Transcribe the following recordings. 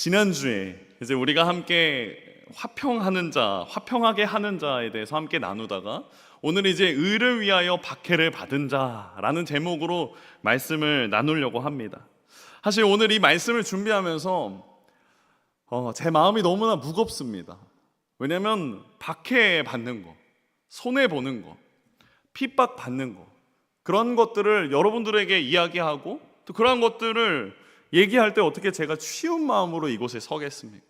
지난주에 이제 우리가 함께 화평하게 하는 자에 대해서 함께 나누다가 오늘 이제 의를 위하여 박해를 받은 자라는 제목으로 말씀을 나누려고 합니다. 사실 오늘 이 말씀을 준비하면서 제 마음이 너무나 무겁습니다. 왜냐하면 박해 받는 거, 손해 보는 거, 핍박 받는 거, 그런 것들을 여러분들에게 이야기하고 또 그런 것들을 얘기할 때 어떻게 제가 쉬운 마음으로 이곳에 서겠습니까?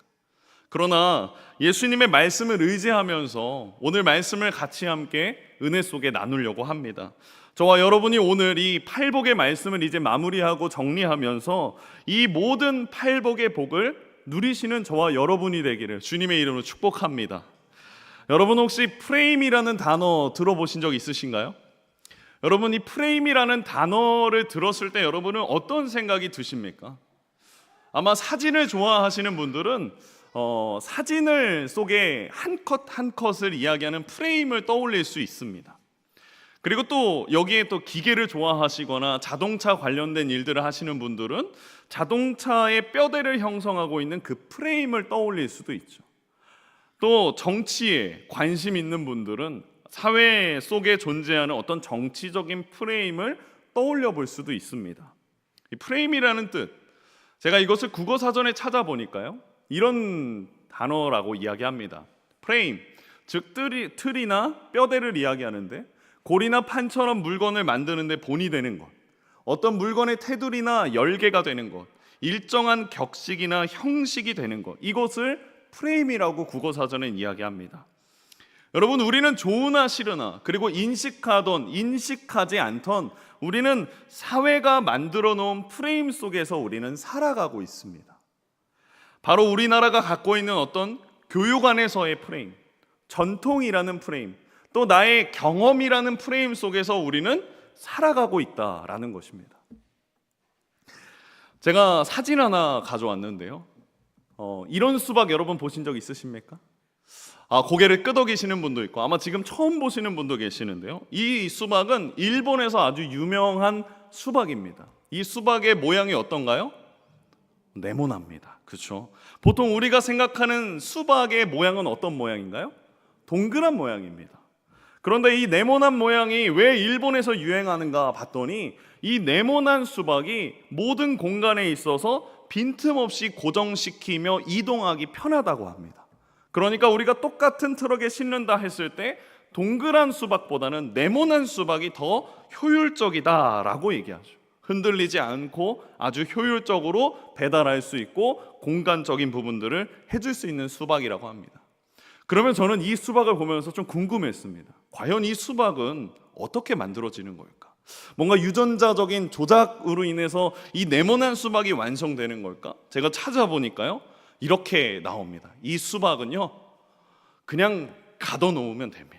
그러나 예수님의 말씀을 의지하면서 오늘 말씀을 같이 함께 은혜 속에 나누려고 합니다. 저와 여러분이 오늘 이 팔복의 말씀을 이제 마무리하고 정리하면서 이 모든 팔복의 복을 누리시는 저와 여러분이 되기를 주님의 이름으로 축복합니다. 여러분 혹시 프레임이라는 단어 들어보신 적 있으신가요? 여러분 이 프레임이라는 단어를 들었을 때 여러분은 어떤 생각이 드십니까? 아마 사진을 좋아하시는 분들은 사진을 속에 한 컷 한 컷을 이야기하는 프레임을 떠올릴 수 있습니다. 그리고 또 여기에 또 기계를 좋아하시거나 자동차 관련된 일들을 하시는 분들은 자동차의 뼈대를 형성하고 있는 그 프레임을 떠올릴 수도 있죠. 또 정치에 관심 있는 분들은 사회 속에 존재하는 어떤 정치적인 프레임을 떠올려 볼 수도 있습니다. 이 프레임이라는 뜻, 제가 이것을 국어사전에 찾아보니까요, 이런 단어라고 이야기합니다. 프레임, 즉 틀이나 뼈대를 이야기하는데 골이나 판처럼 물건을 만드는데 본이 되는 것, 어떤 물건의 테두리나 열개가 되는 것, 일정한 격식이나 형식이 되는 것, 이것을 프레임이라고 국어사전은 이야기합니다. 여러분, 우리는 좋으나 싫으나 그리고 인식하던 인식하지 않던 우리는 사회가 만들어 놓은 프레임 속에서 우리는 살아가고 있습니다. 바로 우리나라가 갖고 있는 어떤 교육 안에서의 프레임, 전통이라는 프레임, 또 나의 경험이라는 프레임 속에서 우리는 살아가고 있다라는 것입니다. 제가 사진 하나 가져왔는데요, 이런 수박 여러분 보신 적 있으십니까? 고개를 끄덕이시는 분도 있고 아마 지금 처음 보시는 분도 계시는데요, 이 수박은 일본에서 아주 유명한 수박입니다. 이 수박의 모양이 어떤가요? 네모납니다. 그렇죠? 보통 우리가 생각하는 수박의 모양은 어떤 모양인가요? 동그란 모양입니다. 그런데 이 네모난 모양이 왜 일본에서 유행하는가 봤더니 이 네모난 수박이 모든 공간에 있어서 빈틈없이 고정시키며 이동하기 편하다고 합니다. 그러니까 우리가 똑같은 트럭에 싣는다 했을 때 동그란 수박보다는 네모난 수박이 더 효율적이다라고 얘기하죠. 흔들리지 않고 아주 효율적으로 배달할 수 있고 공간적인 부분들을 해줄 수 있는 수박이라고 합니다. 그러면 저는 이 수박을 보면서 좀 궁금했습니다. 과연 이 수박은 어떻게 만들어지는 걸까? 뭔가 유전자적인 조작으로 인해서 이 네모난 수박이 완성되는 걸까? 제가 찾아보니까요, 이렇게 나옵니다. 이 수박은요, 그냥 가둬놓으면 됩니다.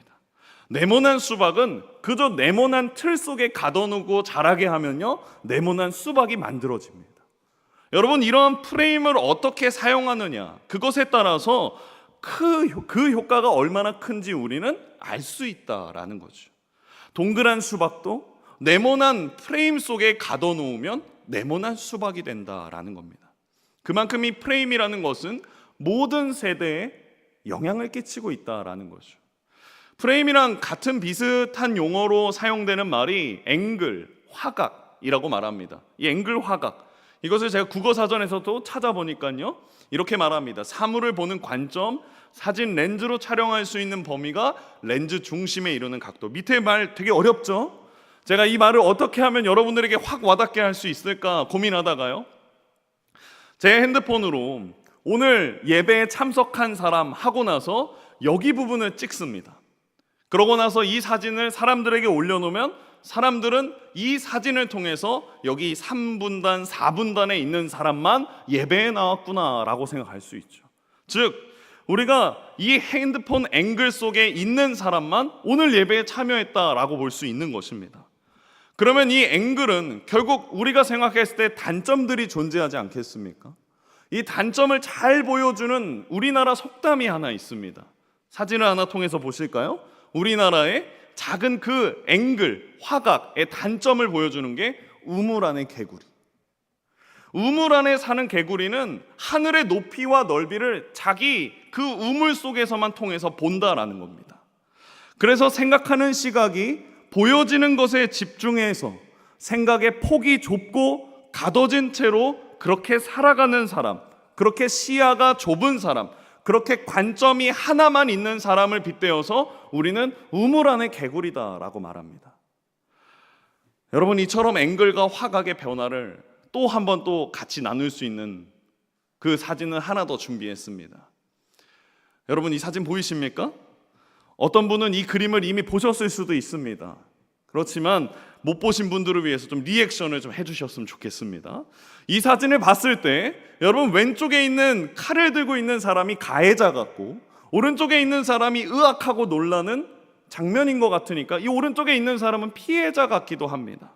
네모난 수박은 그저 네모난 틀 속에 가둬놓고 자라게 하면요, 네모난 수박이 만들어집니다. 여러분, 이러한 프레임을 어떻게 사용하느냐, 그것에 따라서 그 효과가 얼마나 큰지 우리는 알 수 있다라는 거죠. 동그란 수박도 네모난 프레임 속에 가둬놓으면 네모난 수박이 된다라는 겁니다. 그만큼 이 프레임이라는 것은 모든 세대에 영향을 끼치고 있다라는 거죠. 프레임이랑 같은 비슷한 용어로 사용되는 말이 앵글, 화각이라고 말합니다. 이 앵글, 화각, 이것을 제가 국어사전에서도 찾아보니까요, 이렇게 말합니다. 사물을 보는 관점, 사진 렌즈로 촬영할 수 있는 범위가 렌즈 중심에 이르는 각도. 밑에 말 되게 어렵죠? 제가 이 말을 어떻게 하면 여러분들에게 확 와닿게 할 수 있을까 고민하다가요, 제 핸드폰으로 오늘 예배에 참석한 사람 하고 나서 여기 부분을 찍습니다. 그러고 나서 이 사진을 사람들에게 올려놓으면 사람들은 이 사진을 통해서 여기 3분단, 4분단에 있는 사람만 예배에 나왔구나 라고 생각할 수 있죠. 즉 우리가 이 핸드폰 앵글 속에 있는 사람만 오늘 예배에 참여했다라고 볼 수 있는 것입니다. 그러면 이 앵글은 결국 우리가 생각했을 때 단점들이 존재하지 않겠습니까? 이 단점을 잘 보여주는 우리나라 속담이 하나 있습니다. 사진을 하나 통해서 보실까요? 우리나라의 작은 그 앵글, 화각의 단점을 보여주는 게 우물 안의 개구리. 우물 안에 사는 개구리는 하늘의 높이와 넓이를 자기 그 우물 속에서만 통해서 본다라는 겁니다. 그래서 생각하는 시각이 보여지는 것에 집중해서 생각의 폭이 좁고 가둬진 채로 그렇게 살아가는 사람, 그렇게 시야가 좁은 사람, 그렇게 관점이 하나만 있는 사람을 빗대어서 우리는 우물 안의 개구리다라고 말합니다. 여러분, 이처럼 앵글과 화각의 변화를 또 한 번 또 같이 나눌 수 있는 그 사진을 하나 더 준비했습니다. 여러분, 이 사진 보이십니까? 어떤 분은 이 그림을 이미 보셨을 수도 있습니다. 그렇지만 못 보신 분들을 위해서 좀 리액션을 좀 해주셨으면 좋겠습니다. 이 사진을 봤을 때 여러분, 왼쪽에 있는 칼을 들고 있는 사람이 가해자 같고 오른쪽에 있는 사람이 의학하고 놀라는 장면인 것 같으니까 이 오른쪽에 있는 사람은 피해자 같기도 합니다.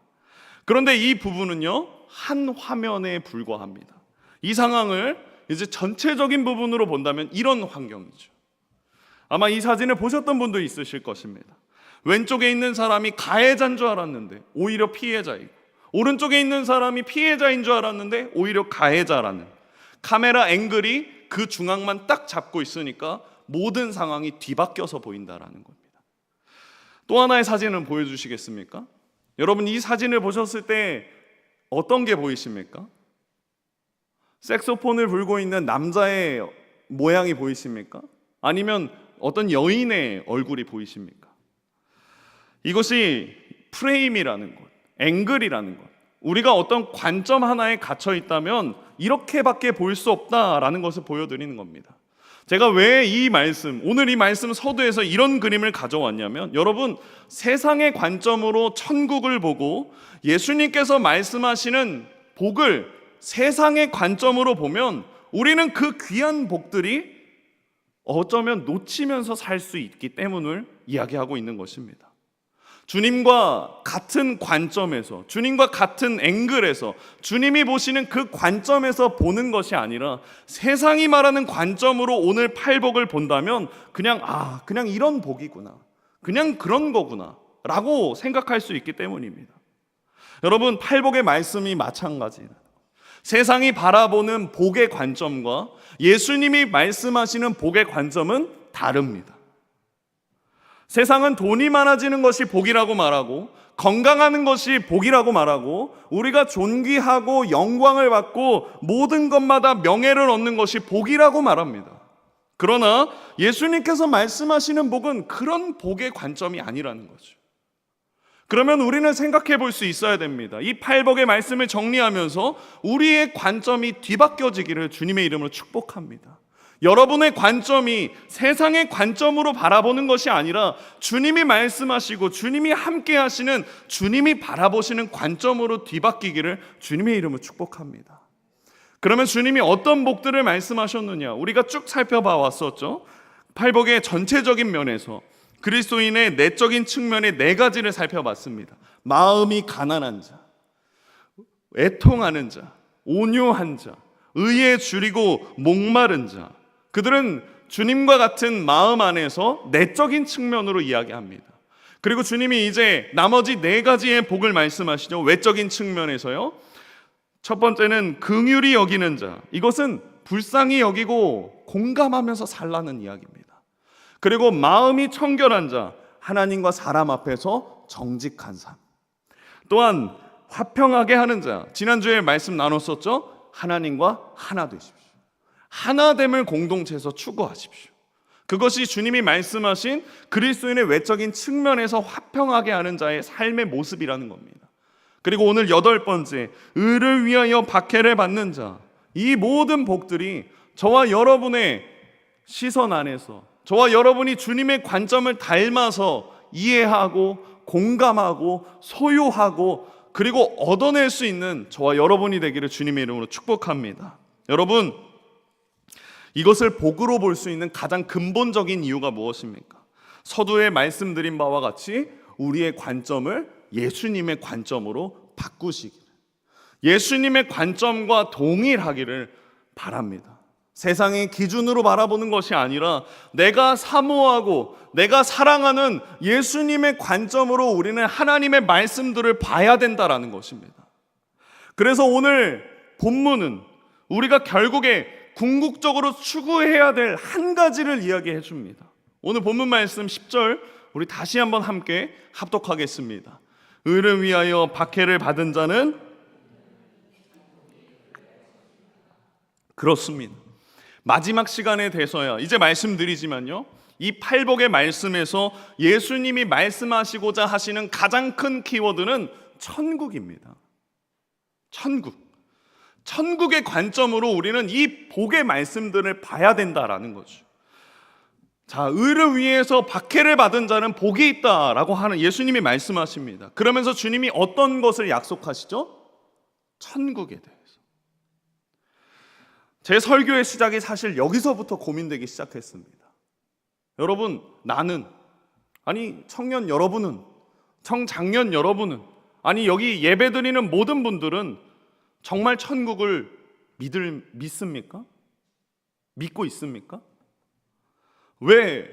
그런데 이 부분은요, 한 화면에 불과합니다. 이 상황을 이제 전체적인 부분으로 본다면 이런 환경이죠. 아마 이 사진을 보셨던 분도 있으실 것입니다. 왼쪽에 있는 사람이 가해자인 줄 알았는데 오히려 피해자이고, 오른쪽에 있는 사람이 피해자인 줄 알았는데 오히려 가해자라는, 카메라 앵글이 그 중앙만 딱 잡고 있으니까 모든 상황이 뒤바뀌어서 보인다라는 겁니다. 또 하나의 사진을 보여주시겠습니까? 여러분, 이 사진을 보셨을 때 어떤 게 보이십니까? 색소폰을 불고 있는 남자의 모양이 보이십니까? 아니면 어떤 여인의 얼굴이 보이십니까? 이것이 프레임이라는 것, 앵글이라는 것, 우리가 어떤 관점 하나에 갇혀 있다면 이렇게밖에 볼 수 없다라는 것을 보여드리는 겁니다. 제가 왜 오늘 이 말씀 서두에서 이런 그림을 가져왔냐면, 여러분, 세상의 관점으로 천국을 보고 예수님께서 말씀하시는 복을 세상의 관점으로 보면 우리는 그 귀한 복들이 어쩌면 놓치면서 살 수 있기 때문을 이야기하고 있는 것입니다. 주님과 같은 관점에서, 주님과 같은 앵글에서, 주님이 보시는 그 관점에서 보는 것이 아니라 세상이 말하는 관점으로 오늘 팔복을 본다면 그냥 이런 복이구나, 그냥 그런 거구나 라고 생각할 수 있기 때문입니다. 여러분, 팔복의 말씀이 마찬가지예요. 세상이 바라보는 복의 관점과 예수님이 말씀하시는 복의 관점은 다릅니다. 세상은 돈이 많아지는 것이 복이라고 말하고, 건강하는 것이 복이라고 말하고, 우리가 존귀하고 영광을 받고 모든 것마다 명예를 얻는 것이 복이라고 말합니다. 그러나 예수님께서 말씀하시는 복은 그런 복의 관점이 아니라는 거죠. 그러면 우리는 생각해 볼 수 있어야 됩니다. 이 팔복의 말씀을 정리하면서 우리의 관점이 뒤바뀌어지기를 주님의 이름으로 축복합니다. 여러분의 관점이 세상의 관점으로 바라보는 것이 아니라 주님이 말씀하시고 주님이 함께 하시는, 주님이 바라보시는 관점으로 뒤바뀌기를 주님의 이름으로 축복합니다. 그러면 주님이 어떤 복들을 말씀하셨느냐, 우리가 쭉 살펴봐 왔었죠. 팔복의 전체적인 면에서 그리스도인의 내적인 측면의 4가지를 살펴봤습니다. 마음이 가난한 자, 애통하는 자, 온유한 자, 의에 줄이고 목마른 자, 그들은 주님과 같은 마음 안에서 내적인 측면으로 이야기합니다. 그리고 주님이 이제 나머지 4가지의 복을 말씀하시죠. 외적인 측면에서요. 첫 번째는 긍휼히 여기는 자, 이것은 불쌍히 여기고 공감하면서 살라는 이야기입니다. 그리고 마음이 청결한 자, 하나님과 사람 앞에서 정직한 삶. 또한 화평하게 하는 자, 지난주에 말씀 나눴었죠. 하나님과 하나 되십시오. 하나됨을 공동체에서 추구하십시오. 그것이 주님이 말씀하신 그리스도인의 외적인 측면에서 화평하게 하는 자의 삶의 모습이라는 겁니다. 그리고 오늘 8번째, 의를 위하여 박해를 받는 자. 이 모든 복들이 저와 여러분의 시선 안에서, 저와 여러분이 주님의 관점을 닮아서 이해하고 공감하고 소유하고 그리고 얻어낼 수 있는 저와 여러분이 되기를 주님의 이름으로 축복합니다. 여러분, 이것을 복으로 볼 수 있는 가장 근본적인 이유가 무엇입니까? 서두에 말씀드린 바와 같이 우리의 관점을 예수님의 관점으로 바꾸시기를, 예수님의 관점과 동일하기를 바랍니다. 세상의 기준으로 바라보는 것이 아니라 내가 사모하고 내가 사랑하는 예수님의 관점으로 우리는 하나님의 말씀들을 봐야 된다라는 것입니다. 그래서 오늘 본문은 우리가 결국에 궁극적으로 추구해야 될 한 가지를 이야기해 줍니다. 오늘 본문 말씀 10절 우리 다시 한번 함께 합독하겠습니다. 의를 위하여 박해를 받은 자는 그렇습니다. 마지막 시간에 돼서야 이제 말씀드리지만요, 이 팔복의 말씀에서 예수님이 말씀하시고자 하시는 가장 큰 키워드는 천국입니다. 천국의 관점으로 우리는 이 복의 말씀들을 봐야 된다라는 거죠. 자, 의를 위해서 박해를 받은 자는 복이 있다라고 하는 예수님이 말씀하십니다. 그러면서 주님이 어떤 것을 약속하시죠? 천국에 대해서. 제 설교의 시작이 사실 여기서부터 고민되기 시작했습니다. 여러분, 나는, 아니 청년 여러분은, 청장년 여러분은, 아니 여기 예배드리는 모든 분들은 정말 천국을 믿습니까? 믿고 있습니까? 왜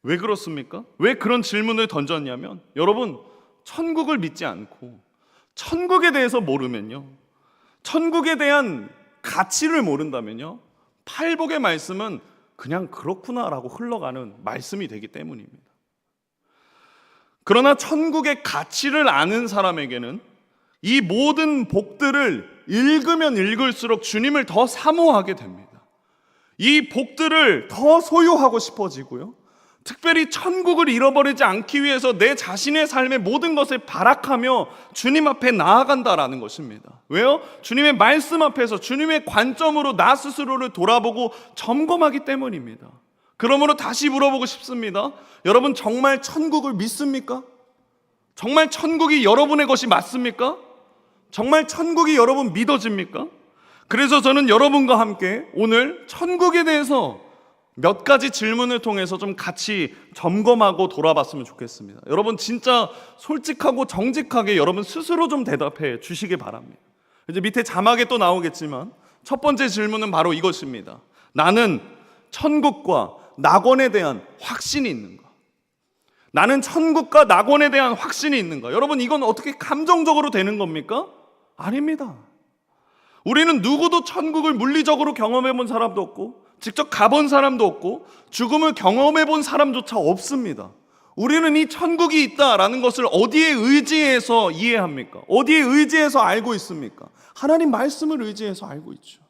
그렇습니까? 왜 그런 질문을 던졌냐면, 여러분, 천국을 믿지 않고 천국에 대해서 모르면요, 천국에 대한 가치를 모른다면요, 팔복의 말씀은 그냥 그렇구나라고 흘러가는 말씀이 되기 때문입니다. 그러나 천국의 가치를 아는 사람에게는 이 모든 복들을 읽으면 읽을수록 주님을 더 사모하게 됩니다. 이 복들을 더 소유하고 싶어지고요, 특별히 천국을 잃어버리지 않기 위해서 내 자신의 삶의 모든 것을 발악하며 주님 앞에 나아간다라는 것입니다. 왜요? 주님의 말씀 앞에서 주님의 관점으로 나 스스로를 돌아보고 점검하기 때문입니다. 그러므로 다시 물어보고 싶습니다. 여러분, 정말 천국을 믿습니까? 정말 천국이 여러분의 것이 맞습니까? 정말 천국이 여러분 믿어집니까? 그래서 저는 여러분과 함께 오늘 천국에 대해서 몇 가지 질문을 통해서 좀 같이 점검하고 돌아봤으면 좋겠습니다. 여러분, 진짜 솔직하고 정직하게 여러분 스스로 좀 대답해 주시기 바랍니다. 이제 밑에 자막에 또 나오겠지만 첫 번째 질문은 바로 이것입니다. 나는 천국과 낙원에 대한 확신이 있는가? 나는 천국과 낙원에 대한 확신이 있는가? 여러분, 이건 어떻게 감정적으로 되는 겁니까? 아닙니다. 우리는 누구도 천국을 물리적으로 경험해 본 사람도 없고 직접 가본 사람도 없고 죽음을 경험해 본 사람조차 없습니다. 우리는 이 천국이 있다라는 것을 어디에 의지해서 이해합니까? 어디에 의지해서 알고 있습니까? 하나님 말씀을 의지해서 알고 있죠.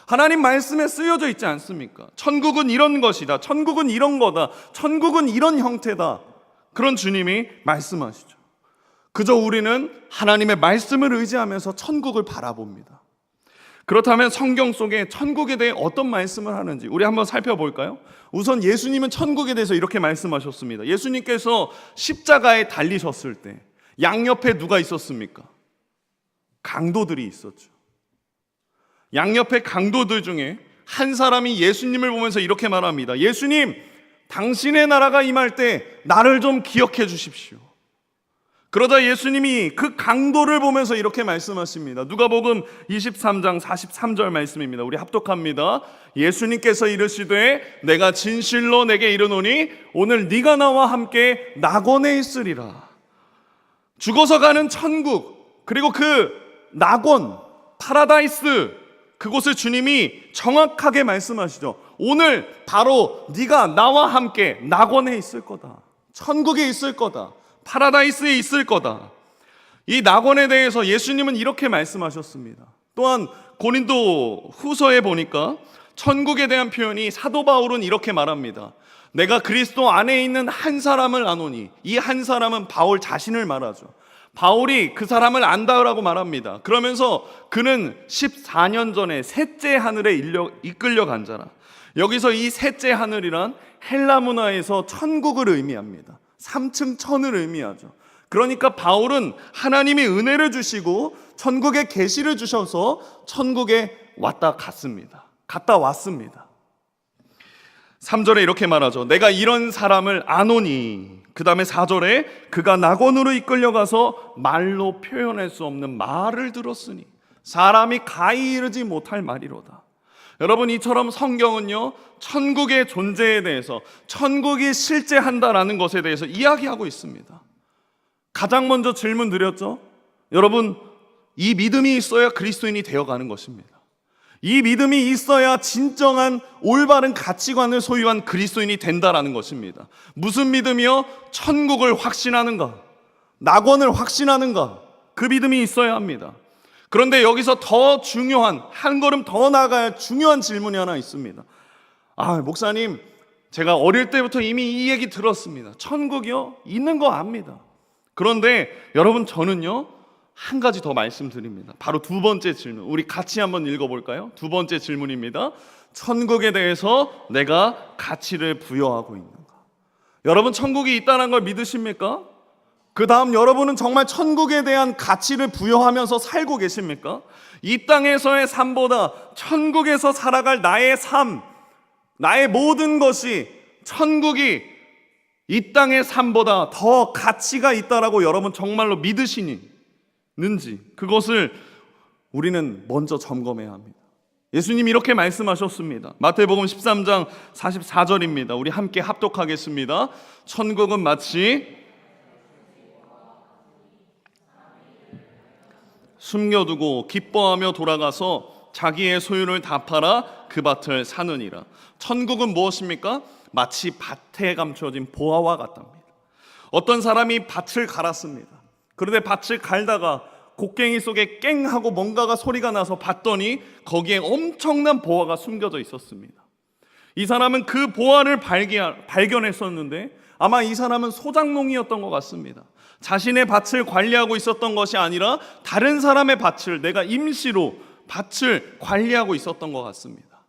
하나님 말씀에 쓰여져 있지 않습니까? 천국은 이런 것이다, 천국은 이런 거다, 천국은 이런 형태다, 그런 주님이 말씀하시죠. 그저 우리는 하나님의 말씀을 의지하면서 천국을 바라봅니다. 그렇다면 성경 속에 천국에 대해 어떤 말씀을 하는지 우리 한번 살펴볼까요? 우선 예수님은 천국에 대해서 이렇게 말씀하셨습니다. 예수님께서 십자가에 달리셨을 때 양옆에 누가 있었습니까? 강도들이 있었죠. 양옆에 강도들 중에 한 사람이 예수님을 보면서 이렇게 말합니다. 예수님, 당신의 나라가 임할 때 나를 좀 기억해 주십시오. 그러자 예수님이 그 강도를 보면서 이렇게 말씀하십니다. 누가복음 23장 43절 말씀입니다. 우리 합독합니다. 예수님께서 이르시되 내가 진실로 내게 이르노니 오늘 네가 나와 함께 낙원에 있으리라. 죽어서 가는 천국, 그리고 그 낙원, 파라다이스, 그곳을 주님이 정확하게 말씀하시죠. 오늘 바로 네가 나와 함께 낙원에 있을 거다, 천국에 있을 거다, 파라다이스에 있을 거다. 이 낙원에 대해서 예수님은 이렇게 말씀하셨습니다. 또한 고린도 후서에 보니까 천국에 대한 표현이 사도 바울은 이렇게 말합니다. 내가 그리스도 안에 있는 한 사람을 아노니, 이 한 사람은 바울 자신을 말하죠. 바울이 그 사람을 안다라고 말합니다. 그러면서 그는 14년 전에 셋째 하늘에 이끌려간 자라. 여기서 이 셋째 하늘이란 헬라 문화에서 천국을 의미합니다. 3층 천을 의미하죠. 그러니까 바울은 하나님이 은혜를 주시고 천국의 계시를 주셔서 천국에 갔다 왔습니다. 3절에 이렇게 말하죠. 내가 이런 사람을 아노니, 그 다음에 4절에 그가 낙원으로 이끌려가서 말로 표현할 수 없는 말을 들었으니 사람이 가히 이르지 못할 말이로다. 여러분, 이처럼 성경은요, 천국의 존재에 대해서, 천국이 실제한다라는 것에 대해서 이야기하고 있습니다. 가장 먼저 질문 드렸죠. 여러분, 이 믿음이 있어야 그리스도인이 되어가는 것입니다. 이 믿음이 있어야 진정한 올바른 가치관을 소유한 그리스도인이 된다라는 것입니다. 무슨 믿음이요? 천국을 확신하는가? 낙원을 확신하는가? 그 믿음이 있어야 합니다. 그런데 여기서 더 중요한, 한 걸음 더 나아가야 중요한 질문이 하나 있습니다. 목사님, 제가 어릴 때부터 이미 이 얘기 들었습니다. 천국이요? 있는 거 압니다. 그런데 여러분, 저는요, 한 가지 더 말씀드립니다. 바로 두 번째 질문, 우리 같이 한번 읽어볼까요? 두 번째 질문입니다. 천국에 대해서 내가 가치를 부여하고 있는가? 여러분, 천국이 있다는 걸 믿으십니까? 그 다음 여러분은 정말 천국에 대한 가치를 부여하면서 살고 계십니까? 이 땅에서의 삶보다 천국에서 살아갈 나의 삶, 나의 모든 것이 천국이 이 땅의 삶보다 더 가치가 있다라고 여러분 정말로 믿으시는지, 그것을 우리는 먼저 점검해야 합니다. 예수님이 이렇게 말씀하셨습니다. 마태복음 13장 44절입니다. 우리 함께 합독하겠습니다. 천국은 마치 숨겨두고 기뻐하며 돌아가서 자기의 소유를 다 팔아 그 밭을 사느니라. 천국은 무엇입니까? 마치 밭에 감춰진 보화와 같답니다. 어떤 사람이 밭을 갈았습니다. 그런데 밭을 갈다가 곡괭이 속에 깽 하고 뭔가가 소리가 나서 봤더니 거기에 엄청난 보화가 숨겨져 있었습니다. 이 사람은 그 보화를 발견했었는데 아마 이 사람은 소장농이었던 것 같습니다. 자신의 밭을 관리하고 있었던 것이 아니라 다른 사람의 밭을, 내가 임시로 밭을 관리하고 있었던 것 같습니다.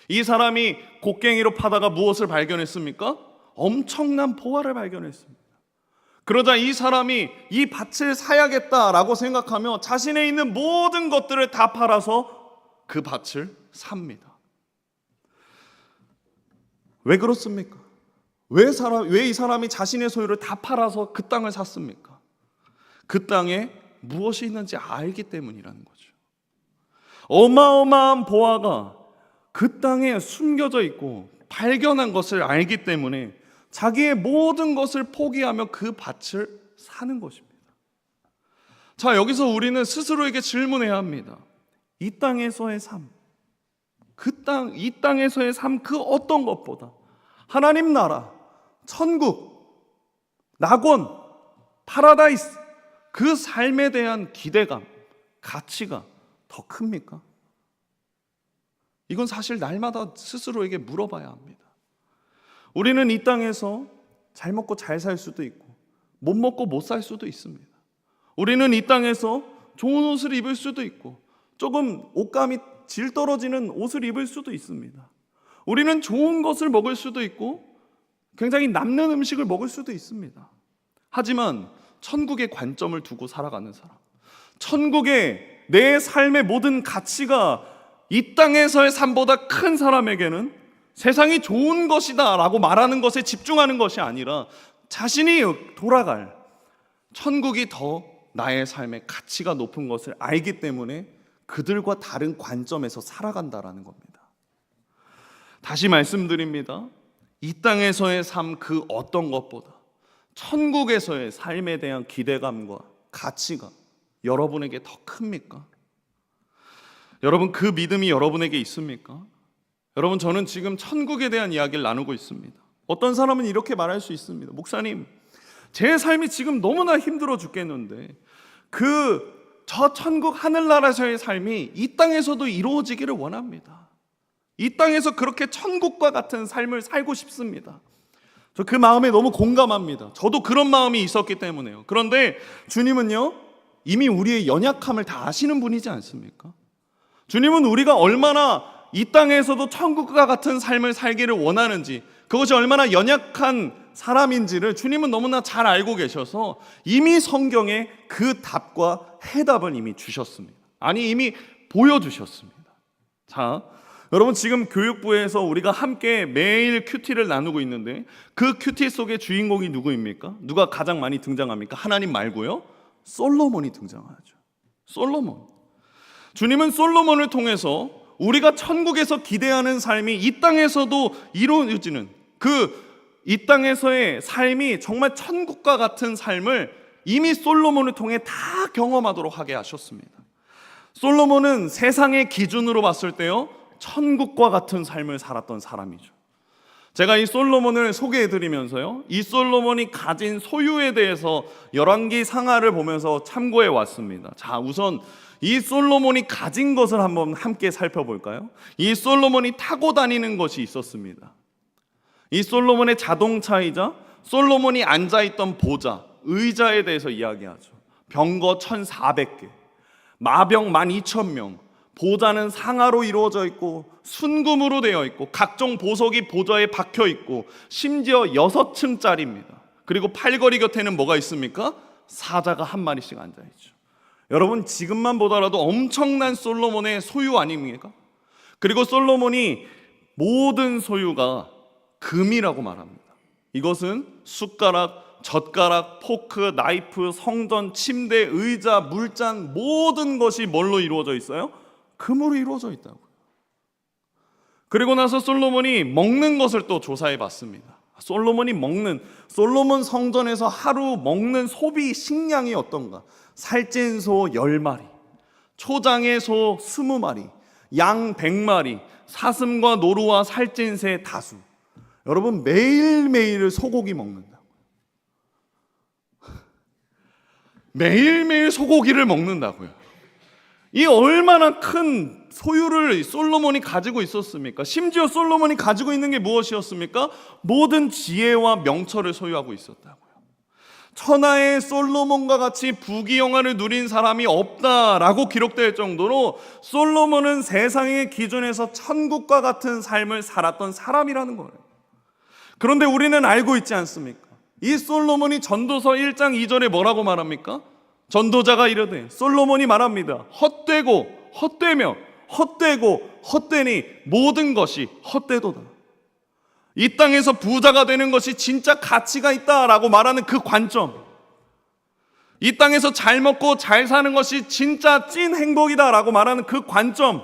이 사람이 곡괭이로 파다가 무엇을 발견했습니까? 엄청난 보화를 발견했습니다. 그러자 이 사람이 이 밭을 사야겠다라고 생각하며 자신의 있는 모든 것들을 다 팔아서 그 밭을 삽니다. 왜 그렇습니까? 왜 이 사람이 자신의 소유를 다 팔아서 그 땅을 샀습니까? 그 땅에 무엇이 있는지 알기 때문이라는 거죠. 어마어마한 보화가 그 땅에 숨겨져 있고 발견한 것을 알기 때문에 자기의 모든 것을 포기하며 그 밭을 사는 것입니다. 자, 여기서 우리는 스스로에게 질문해야 합니다. 이 땅에서의 삶, 이 땅에서의 삶 그 어떤 것보다 하나님 나라, 천국, 낙원, 파라다이스, 그 삶에 대한 기대감, 가치가 더 큽니까? 이건 사실 날마다 스스로에게 물어봐야 합니다. 우리는 이 땅에서 잘 먹고 잘 살 수도 있고 못 먹고 못 살 수도 있습니다. 우리는 이 땅에서 좋은 옷을 입을 수도 있고 조금 옷감이 질 떨어지는 옷을 입을 수도 있습니다. 우리는 좋은 것을 먹을 수도 있고 굉장히 남는 음식을 먹을 수도 있습니다. 하지만 천국의 관점을 두고 살아가는 사람, 천국의 내 삶의 모든 가치가 이 땅에서의 삶보다 큰 사람에게는 세상이 좋은 것이다 라고 말하는 것에 집중하는 것이 아니라 자신이 돌아갈 천국이 더 나의 삶의 가치가 높은 것을 알기 때문에 그들과 다른 관점에서 살아간다라는 겁니다. 다시 말씀드립니다. 이 땅에서의 삶 그 어떤 것보다 천국에서의 삶에 대한 기대감과 가치가 여러분에게 더 큽니까? 여러분, 그 믿음이 여러분에게 있습니까? 여러분, 저는 지금 천국에 대한 이야기를 나누고 있습니다. 어떤 사람은 이렇게 말할 수 있습니다. 목사님, 제 삶이 지금 너무나 힘들어 죽겠는데 저 천국 하늘나라에서의 삶이 이 땅에서도 이루어지기를 원합니다. 이 땅에서 그렇게 천국과 같은 삶을 살고 싶습니다. 저 그 마음에 너무 공감합니다. 저도 그런 마음이 있었기 때문에요. 그런데 주님은요, 이미 우리의 연약함을 다 아시는 분이지 않습니까? 주님은 우리가 얼마나 이 땅에서도 천국과 같은 삶을 살기를 원하는지, 그것이 얼마나 연약한 사람인지를 주님은 너무나 잘 알고 계셔서 이미 성경에 그 답과 해답을 이미 주셨습니다. 아니, 이미 보여주셨습니다. 자, 여러분, 지금 교육부에서 우리가 함께 매일 큐티를 나누고 있는데 그 큐티 속의 주인공이 누구입니까? 누가 가장 많이 등장합니까? 하나님 말고요, 솔로몬이 등장하죠. 솔로몬. 주님은 솔로몬을 통해서 우리가 천국에서 기대하는 삶이 이 땅에서도 이루어지는 이 땅에서의 삶이 정말 천국과 같은 삶을 이미 솔로몬을 통해 다 경험하도록 하게 하셨습니다. 솔로몬은 세상의 기준으로 봤을 때요, 천국과 같은 삶을 살았던 사람이죠. 제가 이 솔로몬을 소개해드리면서요, 이 솔로몬이 가진 소유에 대해서 열왕기 상하를 보면서 참고해 왔습니다. 자, 우선 이 솔로몬이 가진 것을 한번 함께 살펴볼까요? 이 솔로몬이 타고 다니는 것이 있었습니다. 이 솔로몬의 자동차이자 솔로몬이 앉아있던 보좌, 의자에 대해서 이야기하죠. 병거 1,400개, 마병 12,000명, 보좌는 상아로 이루어져 있고 순금으로 되어 있고 각종 보석이 보좌에 박혀 있고 심지어 6층짜리입니다. 그리고 팔걸이 곁에는 뭐가 있습니까? 사자가 한 마리씩 앉아있죠. 여러분, 지금만 보더라도 엄청난 솔로몬의 소유 아닙니까? 그리고 솔로몬이 모든 소유가 금이라고 말합니다. 이것은 숟가락, 젓가락, 포크, 나이프, 성전, 침대, 의자, 물잔, 모든 것이 뭘로 이루어져 있어요? 금으로 이루어져 있다고요. 그리고 나서 솔로몬이 먹는 것을 또 조사해 봤습니다. 솔로몬 성전에서 하루 먹는 소비 식량이 어떤가? 살찐 소 10마리, 초장의 소 20마리, 양 100마리, 사슴과 노루와 살찐 새 다수. 여러분, 매일매일 소고기 먹는다고요. 매일매일 소고기를 먹는다고요. 이 얼마나 큰 소유를 솔로몬이 가지고 있었습니까? 심지어 솔로몬이 가지고 있는 게 무엇이었습니까? 모든 지혜와 명철을 소유하고 있었다고요. 천하의 솔로몬과 같이 부귀영화를 누린 사람이 없다라고 기록될 정도로 솔로몬은 세상의 기준에서 천국과 같은 삶을 살았던 사람이라는 거예요. 그런데 우리는 알고 있지 않습니까? 이 솔로몬이 전도서 1장 2절에 뭐라고 말합니까? 전도자가 이르되, 솔로몬이 말합니다. 헛되고 헛되며 헛되고 헛되니 모든 것이 헛되도다. 이 땅에서 부자가 되는 것이 진짜 가치가 있다라고 말하는 그 관점, 이 땅에서 잘 먹고 잘 사는 것이 진짜 찐 행복이다라고 말하는 그 관점,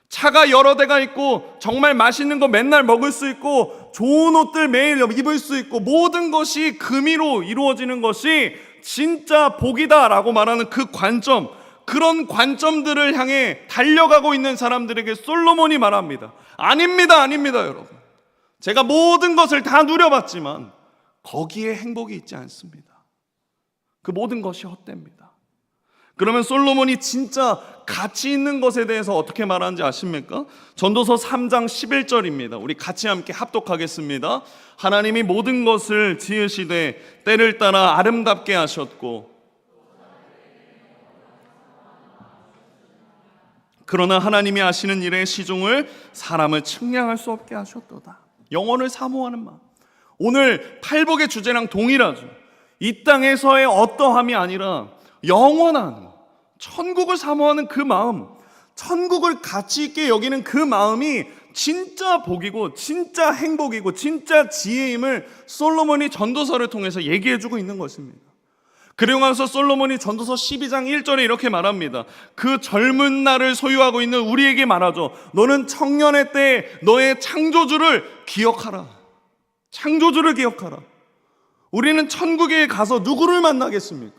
차가 여러 대가 있고 정말 맛있는 거 맨날 먹을 수 있고 좋은 옷들 매일 입을 수 있고 모든 것이 금이로 이루어지는 것이 진짜 복이다라고 말하는 그 관점, 그런 관점들을 향해 달려가고 있는 사람들에게 솔로몬이 말합니다. 아닙니다, 아닙니다, 여러분. 제가 모든 것을 다 누려봤지만 거기에 행복이 있지 않습니다. 그 모든 것이 헛됩니다. 그러면 솔로몬이 진짜 가치 있는 것에 대해서 어떻게 말하는지 아십니까? 전도서 3장 11절입니다. 우리 같이 함께 합독하겠습니다. 하나님이 모든 것을 지으시되 때를 따라 아름답게 하셨고 그러나 하나님이 하시는 일의 시종을 사람을 측량할 수 없게 하셨도다. 영혼을 사모하는 마음. 오늘 팔복의 주제랑 동일하죠. 이 땅에서의 어떠함이 아니라 영원한 천국을 사모하는 그 마음, 천국을 가치 있게 여기는 그 마음이 진짜 복이고 진짜 행복이고 진짜 지혜임을 솔로몬이 전도서를 통해서 얘기해주고 있는 것입니다. 그리고 나서 솔로몬이 전도서 12장 1절에 이렇게 말합니다. 그 젊은 날을 소유하고 있는 우리에게 말하죠. 너는 청년의 때에 너의 창조주를 기억하라. 창조주를 기억하라. 우리는 천국에 가서 누구를 만나겠습니까?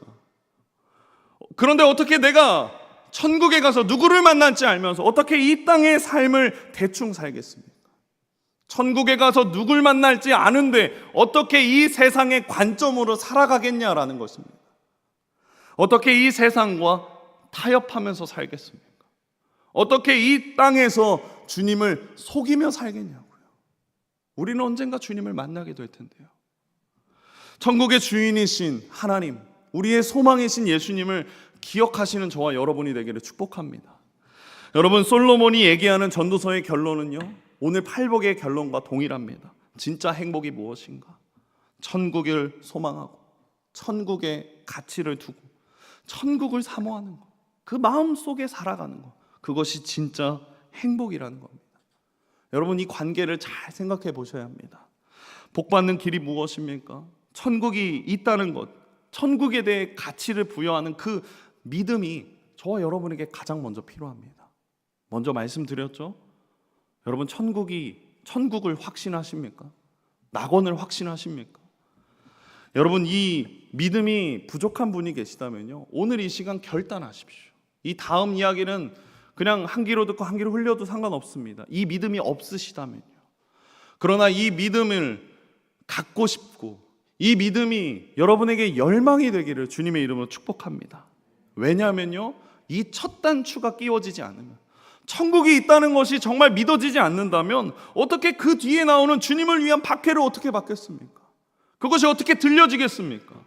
그런데 어떻게 내가 천국에 가서 누구를 만날지 알면서 어떻게 이 땅의 삶을 대충 살겠습니까? 천국에 가서 누굴 만날지 아는데 어떻게 이 세상의 관점으로 살아가겠냐라는 것입니다. 어떻게 이 세상과 타협하면서 살겠습니까? 어떻게 이 땅에서 주님을 속이며 살겠냐고요. 우리는 언젠가 주님을 만나게 될 텐데요. 천국의 주인이신 하나님, 우리의 소망이신 예수님을 기억하시는 저와 여러분이 되기를 축복합니다. 여러분, 솔로몬이 얘기하는 전도서의 결론은요, 오늘 팔복의 결론과 동일합니다. 진짜 행복이 무엇인가? 천국을 소망하고 천국의 가치를 두고 천국을 사모하는 것, 그 마음 속에 살아가는 것, 그것이 진짜 행복이라는 겁니다. 여러분, 이 관계를 잘 생각해 보셔야 합니다. 복받는 길이 무엇입니까? 천국이 있다는 것, 천국에 대해 가치를 부여하는 그 믿음이 저와 여러분에게 가장 먼저 필요합니다. 먼저 말씀드렸죠? 여러분, 천국을 확신하십니까? 낙원을 확신하십니까? 여러분, 이 믿음이 부족한 분이 계시다면요, 오늘 이 시간 결단하십시오. 이 다음 이야기는 그냥 한 귀로 듣고 한 귀로 흘려도 상관없습니다. 이 믿음이 없으시다면요. 그러나 이 믿음을 갖고 싶고 이 믿음이 여러분에게 열망이 되기를 주님의 이름으로 축복합니다. 왜냐하면요, 이 첫 단추가 끼워지지 않으면, 천국이 있다는 것이 정말 믿어지지 않는다면 어떻게 그 뒤에 나오는 주님을 위한 박해를 어떻게 받겠습니까? 그것이 어떻게 들려지겠습니까?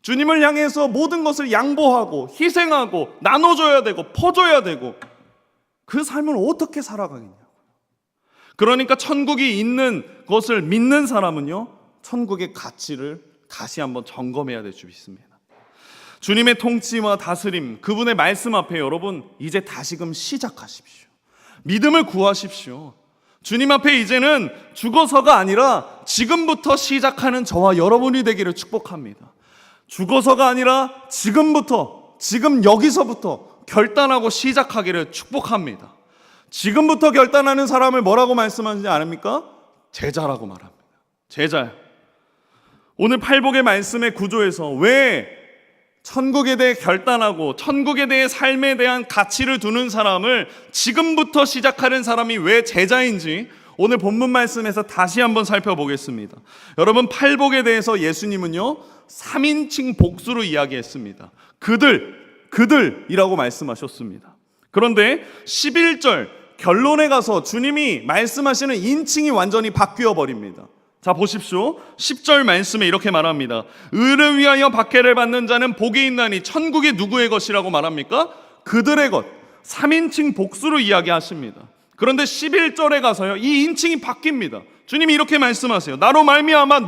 주님을 향해서 모든 것을 양보하고 희생하고 나눠줘야 되고 퍼줘야 되고 그 삶을 어떻게 살아가겠냐고요. 그러니까 천국이 있는 것을 믿는 사람은요, 천국의 가치를 다시 한번 점검해야 될 줄 믿습니다. 주님의 통치와 다스림, 그분의 말씀 앞에 여러분 이제 다시금 시작하십시오. 믿음을 구하십시오. 주님 앞에 이제는 죽어서가 아니라 지금부터 시작하는 저와 여러분이 되기를 축복합니다. 죽어서가 아니라 지금부터, 지금 여기서부터 결단하고 시작하기를 축복합니다. 지금부터 결단하는 사람을 뭐라고 말씀하시지 않습니까? 제자라고 말합니다. 제자요. 오늘 팔복의 말씀의 구조에서 왜 천국에 대해 결단하고 천국에 대해 삶에 대한 가치를 두는 사람을 지금부터 시작하는 사람이 왜 제자인지 오늘 본문 말씀에서 다시 한번 살펴보겠습니다. 여러분, 팔복에 대해서 예수님은요 3인칭 복수로 이야기했습니다. 그들이라고 말씀하셨습니다. 그런데 11절 결론에 가서 주님이 말씀하시는 인칭이 완전히 바뀌어 버립니다. 자, 보십시오. 10절 말씀에 이렇게 말합니다. 의를 위하여 박해를 받는 자는 복이 있나니 천국이 누구의 것이라고 말합니까? 그들의 것. 3인칭 복수로 이야기하십니다. 그런데 11절에 가서요 이 인칭이 바뀝니다. 주님이 이렇게 말씀하세요. 나로 말미암아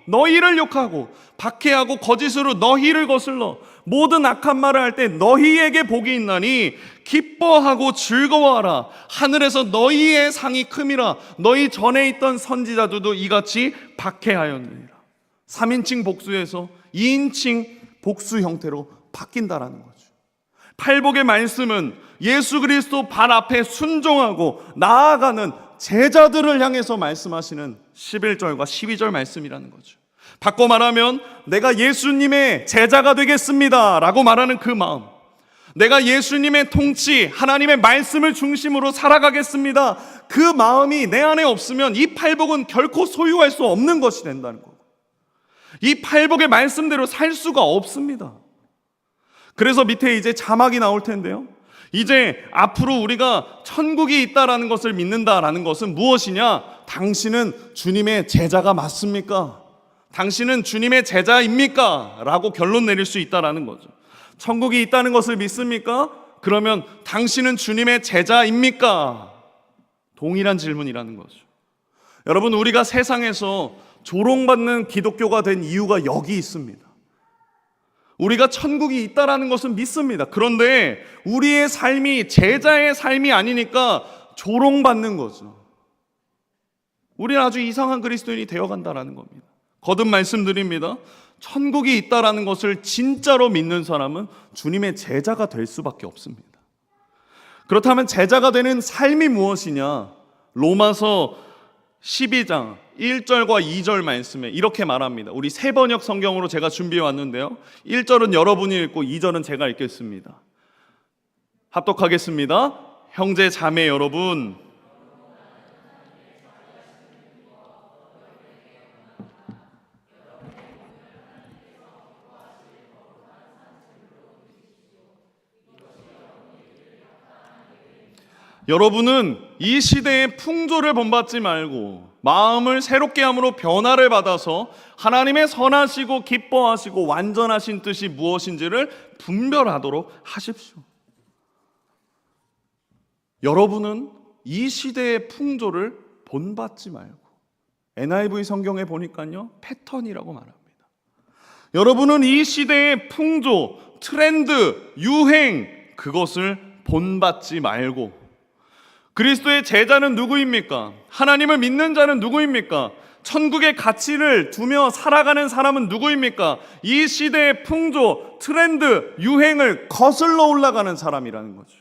너희를 욕하고 박해하고 거짓으로 너희를 거슬러 모든 악한 말을 할 때 너희에게 복이 있나니 기뻐하고 즐거워하라. 하늘에서 너희의 상이 큼이라. 너희 전에 있던 선지자들도 이같이 박해하였느니라. 3인칭 복수에서 2인칭 복수 형태로 바뀐다라는 거죠. 팔복의 말씀은 예수 그리스도 발 앞에 순종하고 나아가는 제자들을 향해서 말씀하시는 11절과 12절 말씀이라는 거죠. 바꿔 말하면 내가 예수님의 제자가 되겠습니다 라고 말하는 그 마음, 내가 예수님의 통치, 하나님의 말씀을 중심으로 살아가겠습니다, 그 마음이 내 안에 없으면 이 팔복은 결코 소유할 수 없는 것이 된다는 거고, 이 팔복의 말씀대로 살 수가 없습니다. 그래서 밑에 이제 자막이 나올 텐데요, 이제 앞으로 우리가 천국이 있다라는 것을 믿는다라는 것은 무엇이냐? 당신은 주님의 제자가 맞습니까? 당신은 주님의 제자입니까? 라고 결론 내릴 수 있다라는 거죠. 천국이 있다는 것을 믿습니까? 그러면 당신은 주님의 제자입니까? 동일한 질문이라는 거죠. 여러분, 우리가 세상에서 조롱받는 기독교가 된 이유가 여기 있습니다. 우리가 천국이 있다라는 것은 믿습니다. 그런데 우리의 삶이 제자의 삶이 아니니까 조롱받는 거죠. 우리는 아주 이상한 그리스도인이 되어간다라는 겁니다. 거듭 말씀드립니다. 천국이 있다라는 것을 진짜로 믿는 사람은 주님의 제자가 될 수밖에 없습니다. 그렇다면 제자가 되는 삶이 무엇이냐? 로마서 12장 1절과 2절 말씀에 이렇게 말합니다. 우리 세 번역 성경으로 제가 준비해 왔는데요, 1절은 여러분이 읽고 2절은 제가 읽겠습니다. 합독하겠습니다. 형제 자매 여러분, 여러분은 이 시대의 풍조를 본받지 말고 마음을 새롭게 함으로 변화를 받아서 하나님의 선하시고 기뻐하시고 완전하신 뜻이 무엇인지를 분별하도록 하십시오. 여러분은 이 시대의 풍조를 본받지 말고, NIV 성경에 보니까요 패턴이라고 말합니다. 여러분은 이 시대의 풍조, 트렌드, 유행, 그것을 본받지 말고, 그리스도의 제자는 누구입니까? 하나님을 믿는 자는 누구입니까? 천국의 가치를 두며 살아가는 사람은 누구입니까? 이 시대의 풍조, 트렌드, 유행을 거슬러 올라가는 사람이라는 거죠.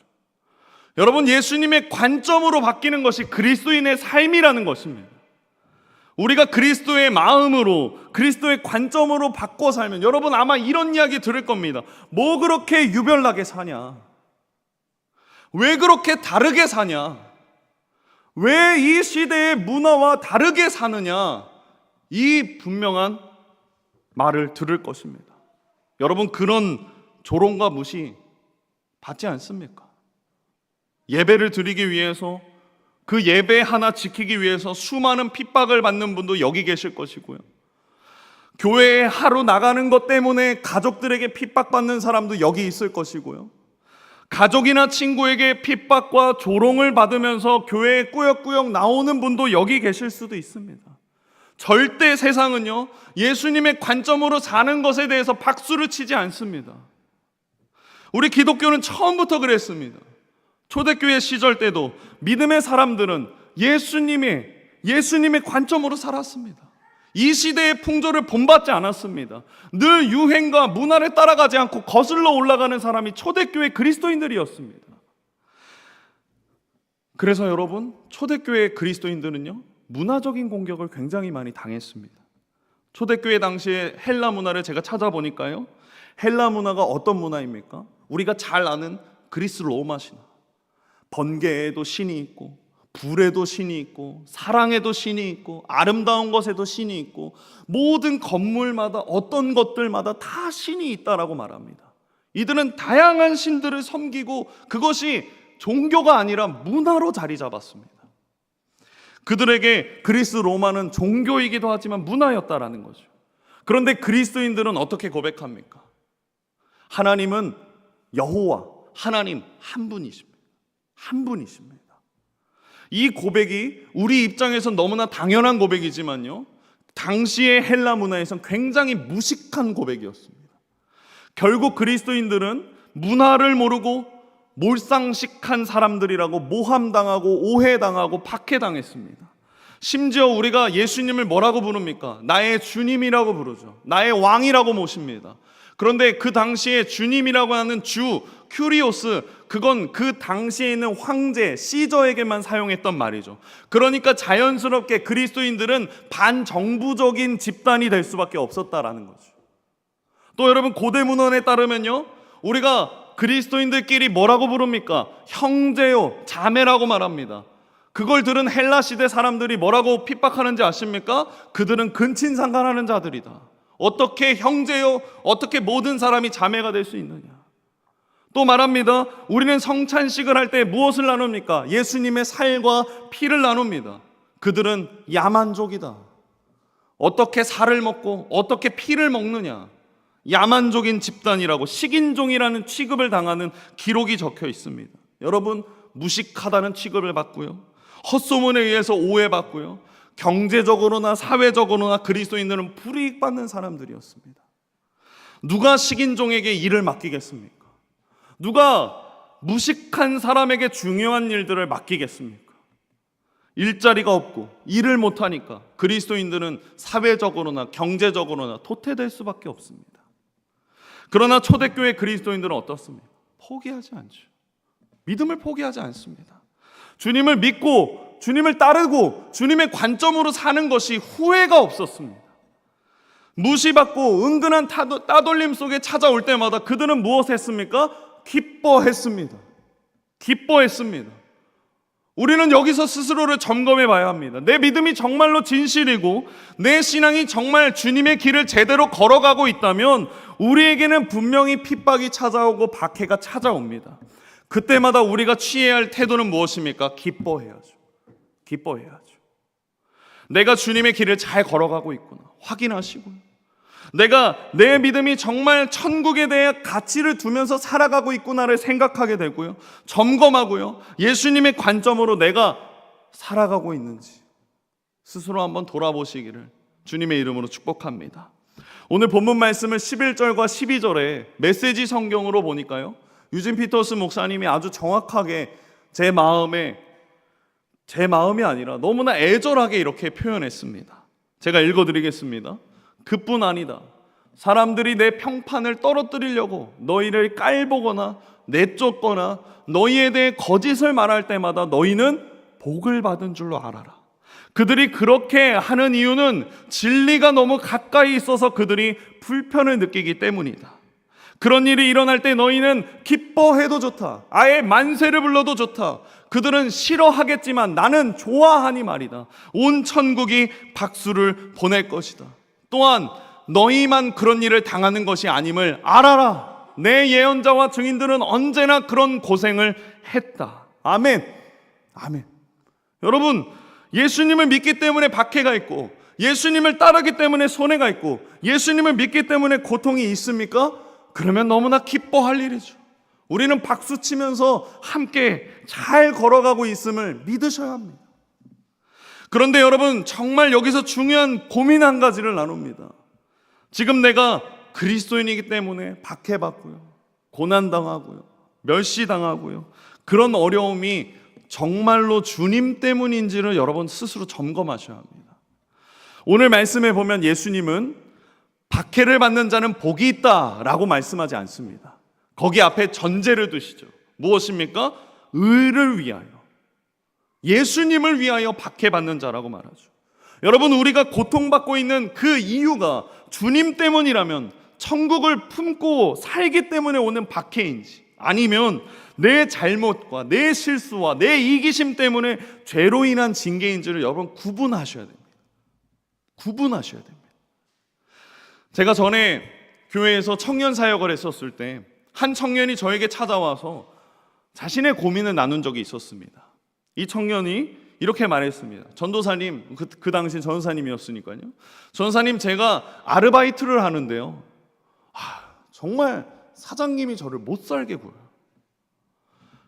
여러분, 예수님의 관점으로 바뀌는 것이 그리스도인의 삶이라는 것입니다. 우리가 그리스도의 마음으로, 그리스도의 관점으로 바꿔 살면, 여러분 아마 이런 이야기 들을 겁니다. 뭐 그렇게 유별나게 사냐? 왜 그렇게 다르게 사냐? 왜 이 시대의 문화와 다르게 사느냐? 이 분명한 말을 들을 것입니다. 여러분, 그런 조롱과 무시 받지 않습니까? 예배를 드리기 위해서, 그 예배 하나 지키기 위해서 수많은 핍박을 받는 분도 여기 계실 것이고요, 교회에 하루 나가는 것 때문에 가족들에게 핍박받는 사람도 여기 있을 것이고요, 가족이나 친구에게 핍박과 조롱을 받으면서 교회에 꾸역꾸역 나오는 분도 여기 계실 수도 있습니다. 절대 세상은요, 예수님의 관점으로 사는 것에 대해서 박수를 치지 않습니다. 우리 기독교는 처음부터 그랬습니다. 초대교회 시절 때도 믿음의 사람들은 예수님의 관점으로 살았습니다. 이 시대의 풍조를 본받지 않았습니다. 늘 유행과 문화를 따라가지 않고 거슬러 올라가는 사람이 초대교회 그리스도인들이었습니다. 그래서 여러분, 초대교회 그리스도인들은요, 문화적인 공격을 굉장히 많이 당했습니다. 초대교회 당시에 헬라 문화를 제가 찾아보니까요, 헬라 문화가 어떤 문화입니까? 우리가 잘 아는 그리스 로마 신화. 번개에도 신이 있고, 불에도 신이 있고, 사랑에도 신이 있고, 아름다운 것에도 신이 있고, 모든 건물마다, 어떤 것들마다 다 신이 있다라고 말합니다. 이들은 다양한 신들을 섬기고, 그것이 종교가 아니라 문화로 자리 잡았습니다. 그들에게 그리스 로마는 종교이기도 하지만 문화였다라는 거죠. 그런데 그리스도인들은 어떻게 고백합니까? 하나님은 여호와, 하나님 한 분이십니다. 한 분이십니다. 이 고백이 우리 입장에선 너무나 당연한 고백이지만요, 당시의 헬라 문화에선 굉장히 무식한 고백이었습니다. 결국 그리스도인들은 문화를 모르고 몰상식한 사람들이라고 모함당하고 오해당하고 박해당했습니다. 심지어 우리가 예수님을 뭐라고 부릅니까? 나의 주님이라고 부르죠. 나의 왕이라고 모십니다. 그런데 그 당시에 주님이라고 하는 주, 큐리오스, 그건 그 당시에 있는 황제, 시저에게만 사용했던 말이죠. 그러니까 자연스럽게 그리스도인들은 반정부적인 집단이 될 수밖에 없었다라는 거죠. 또 여러분, 고대 문헌에 따르면요, 우리가 그리스도인들끼리 뭐라고 부릅니까? 형제요, 자매라고 말합니다. 그걸 들은 헬라 시대 사람들이 뭐라고 핍박하는지 아십니까? 그들은 근친상간하는 자들이다. 어떻게 형제요? 어떻게 모든 사람이 자매가 될 수 있느냐? 또 말합니다. 우리는 성찬식을 할 때 무엇을 나눕니까? 예수님의 살과 피를 나눕니다. 그들은 야만족이다. 어떻게 살을 먹고 어떻게 피를 먹느냐? 야만족인 집단이라고, 식인종이라는 취급을 당하는 기록이 적혀 있습니다. 여러분, 무식하다는 취급을 받고요, 헛소문에 의해서 오해받고요, 경제적으로나 사회적으로나 그리스도인들은 불이익받는 사람들이었습니다. 누가 식인종에게 일을 맡기겠습니까? 누가 무식한 사람에게 중요한 일들을 맡기겠습니까? 일자리가 없고 일을 못하니까 그리스도인들은 사회적으로나 경제적으로나 도태될 수밖에 없습니다. 그러나 초대교회 그리스도인들은 어떻습니까? 포기하지 않죠. 믿음을 포기하지 않습니다. 주님을 믿고 주님을 따르고 주님의 관점으로 사는 것이 후회가 없었습니다. 무시받고 은근한 따돌림 속에 찾아올 때마다 그들은 무엇 했습니까? 기뻐했습니다. 기뻐했습니다. 우리는 여기서 스스로를 점검해 봐야 합니다. 내 믿음이 정말로 진실이고 내 신앙이 정말 주님의 길을 제대로 걸어가고 있다면 우리에게는 분명히 핍박이 찾아오고 박해가 찾아옵니다. 그때마다 우리가 취해야 할 태도는 무엇입니까? 기뻐해야죠. 기뻐해야죠. 내가 주님의 길을 잘 걸어가고 있구나 확인하시고요, 내가 내 믿음이 정말 천국에 대해 가치를 두면서 살아가고 있구나를 생각하게 되고요, 점검하고요, 예수님의 관점으로 내가 살아가고 있는지 스스로 한번 돌아보시기를 주님의 이름으로 축복합니다. 오늘 본문 말씀을 11절과 12절에 메시지 성경으로 보니까요, 유진 피터스 목사님이 아주 정확하게 제 마음이 아니라 너무나 애절하게 이렇게 표현했습니다. 제가 읽어드리겠습니다. 그뿐 아니다. 사람들이 내 평판을 떨어뜨리려고 너희를 깔보거나 내쫓거나 너희에 대해 거짓을 말할 때마다 너희는 복을 받은 줄로 알아라. 그들이 그렇게 하는 이유는 진리가 너무 가까이 있어서 그들이 불편을 느끼기 때문이다. 그런 일이 일어날 때 너희는 기뻐해도 좋다. 아예 만세를 불러도 좋다. 그들은 싫어하겠지만 나는 좋아하니 말이다. 온 천국이 박수를 보낼 것이다. 또한 너희만 그런 일을 당하는 것이 아님을 알아라. 내 예언자와 증인들은 언제나 그런 고생을 했다. 아멘. 아멘. 여러분, 예수님을 믿기 때문에 박해가 있고, 예수님을 따르기 때문에 손해가 있고, 예수님을 믿기 때문에 고통이 있습니까? 그러면 너무나 기뻐할 일이죠. 우리는 박수 치면서 함께 잘 걸어가고 있음을 믿으셔야 합니다. 그런데 여러분, 정말 여기서 중요한 고민 한 가지를 나눕니다. 지금 내가 그리스도인이기 때문에 박해받고요, 고난당하고요, 멸시당하고요, 그런 어려움이 정말로 주님 때문인지를 여러분 스스로 점검하셔야 합니다. 오늘 말씀에 보면 예수님은 박해를 받는 자는 복이 있다라고 말씀하지 않습니다. 거기 앞에 전제를 두시죠. 무엇입니까? 의를 위하여, 예수님을 위하여 박해받는 자라고 말하죠. 여러분, 우리가 고통받고 있는 그 이유가 주님 때문이라면 천국을 품고 살기 때문에 오는 박해인지, 아니면 내 잘못과 내 실수와 내 이기심 때문에 죄로 인한 징계인지를 여러분 구분하셔야 됩니다. 구분하셔야 됩니다. 제가 전에 교회에서 청년 사역을 했었을 때 한 청년이 저에게 찾아와서 자신의 고민을 나눈 적이 있었습니다. 이 청년이 이렇게 말했습니다. 전도사님, 그 당시 전도사님이었으니까요. 전도사님, 제가 아르바이트를 하는데요, 정말 사장님이 저를 못 살게 굴어요.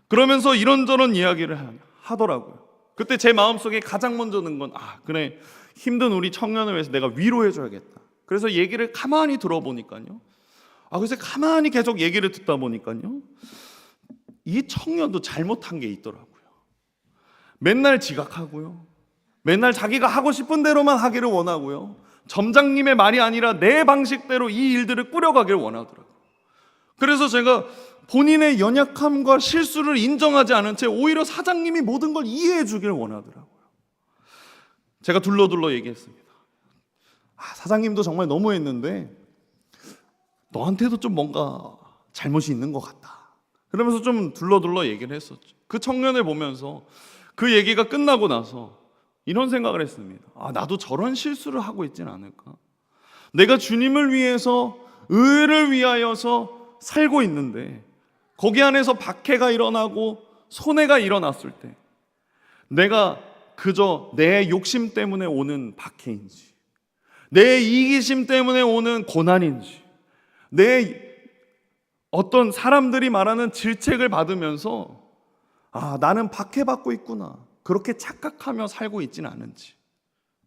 그러면서 이런저런 이야기를 하더라고요. 그때 제 마음속에 가장 먼저 든 건 그래, 힘든 우리 청년을 위해서 내가 위로해줘야겠다. 그래서 얘기를 가만히 들어보니까요, 그래서 가만히 계속 얘기를 듣다 보니까요, 이 청년도 잘못한 게 있더라고요. 맨날 지각하고요, 맨날 자기가 하고 싶은 대로만 하기를 원하고요, 점장님의 말이 아니라 내 방식대로 이 일들을 꾸려가기를 원하더라고요. 그래서 제가 본인의 연약함과 실수를 인정하지 않은 채 오히려 사장님이 모든 걸 이해해 주길 원하더라고요. 제가 둘러둘러 얘기했습니다. 사장님도 정말 너무했는데 너한테도 좀 뭔가 잘못이 있는 것 같다. 그러면서 좀 둘러둘러 얘기를 했었죠. 그 청년을 보면서 그 얘기가 끝나고 나서 이런 생각을 했습니다. 나도 저런 실수를 하고 있진 않을까? 내가 주님을 위해서, 의를 위하여서 살고 있는데 거기 안에서 박해가 일어나고 손해가 일어났을 때 내가 그저 내 욕심 때문에 오는 박해인지, 내 이기심 때문에 오는 고난인지, 내 어떤 사람들이 말하는 질책을 받으면서 나는 박해받고 있구나, 그렇게 착각하며 살고 있지는 않은지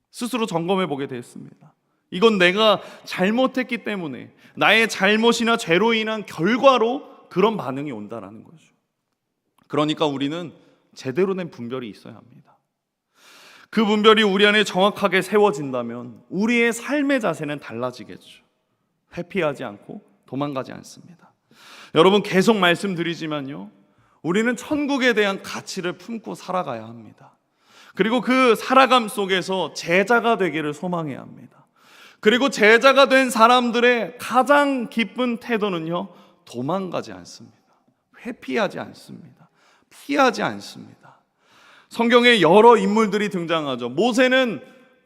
스스로 점검해 보게 되었습니다. 이건 내가 잘못했기 때문에 나의 잘못이나 죄로 인한 결과로 그런 반응이 온다라는 거죠. 그러니까 우리는 제대로 된 분별이 있어야 합니다. 그 분별이 우리 안에 정확하게 세워진다면 우리의 삶의 자세는 달라지겠죠. 회피하지 않고 도망가지 않습니다. 여러분, 계속 말씀드리지만요, 우리는 천국에 대한 가치를 품고 살아가야 합니다. 그리고 그 살아감 속에서 제자가 되기를 소망해야 합니다. 그리고 제자가 된 사람들의 가장 기쁜 태도는요, 도망가지 않습니다. 회피하지 않습니다. 피하지 않습니다. 성경에 여러 인물들이 등장하죠. 모세는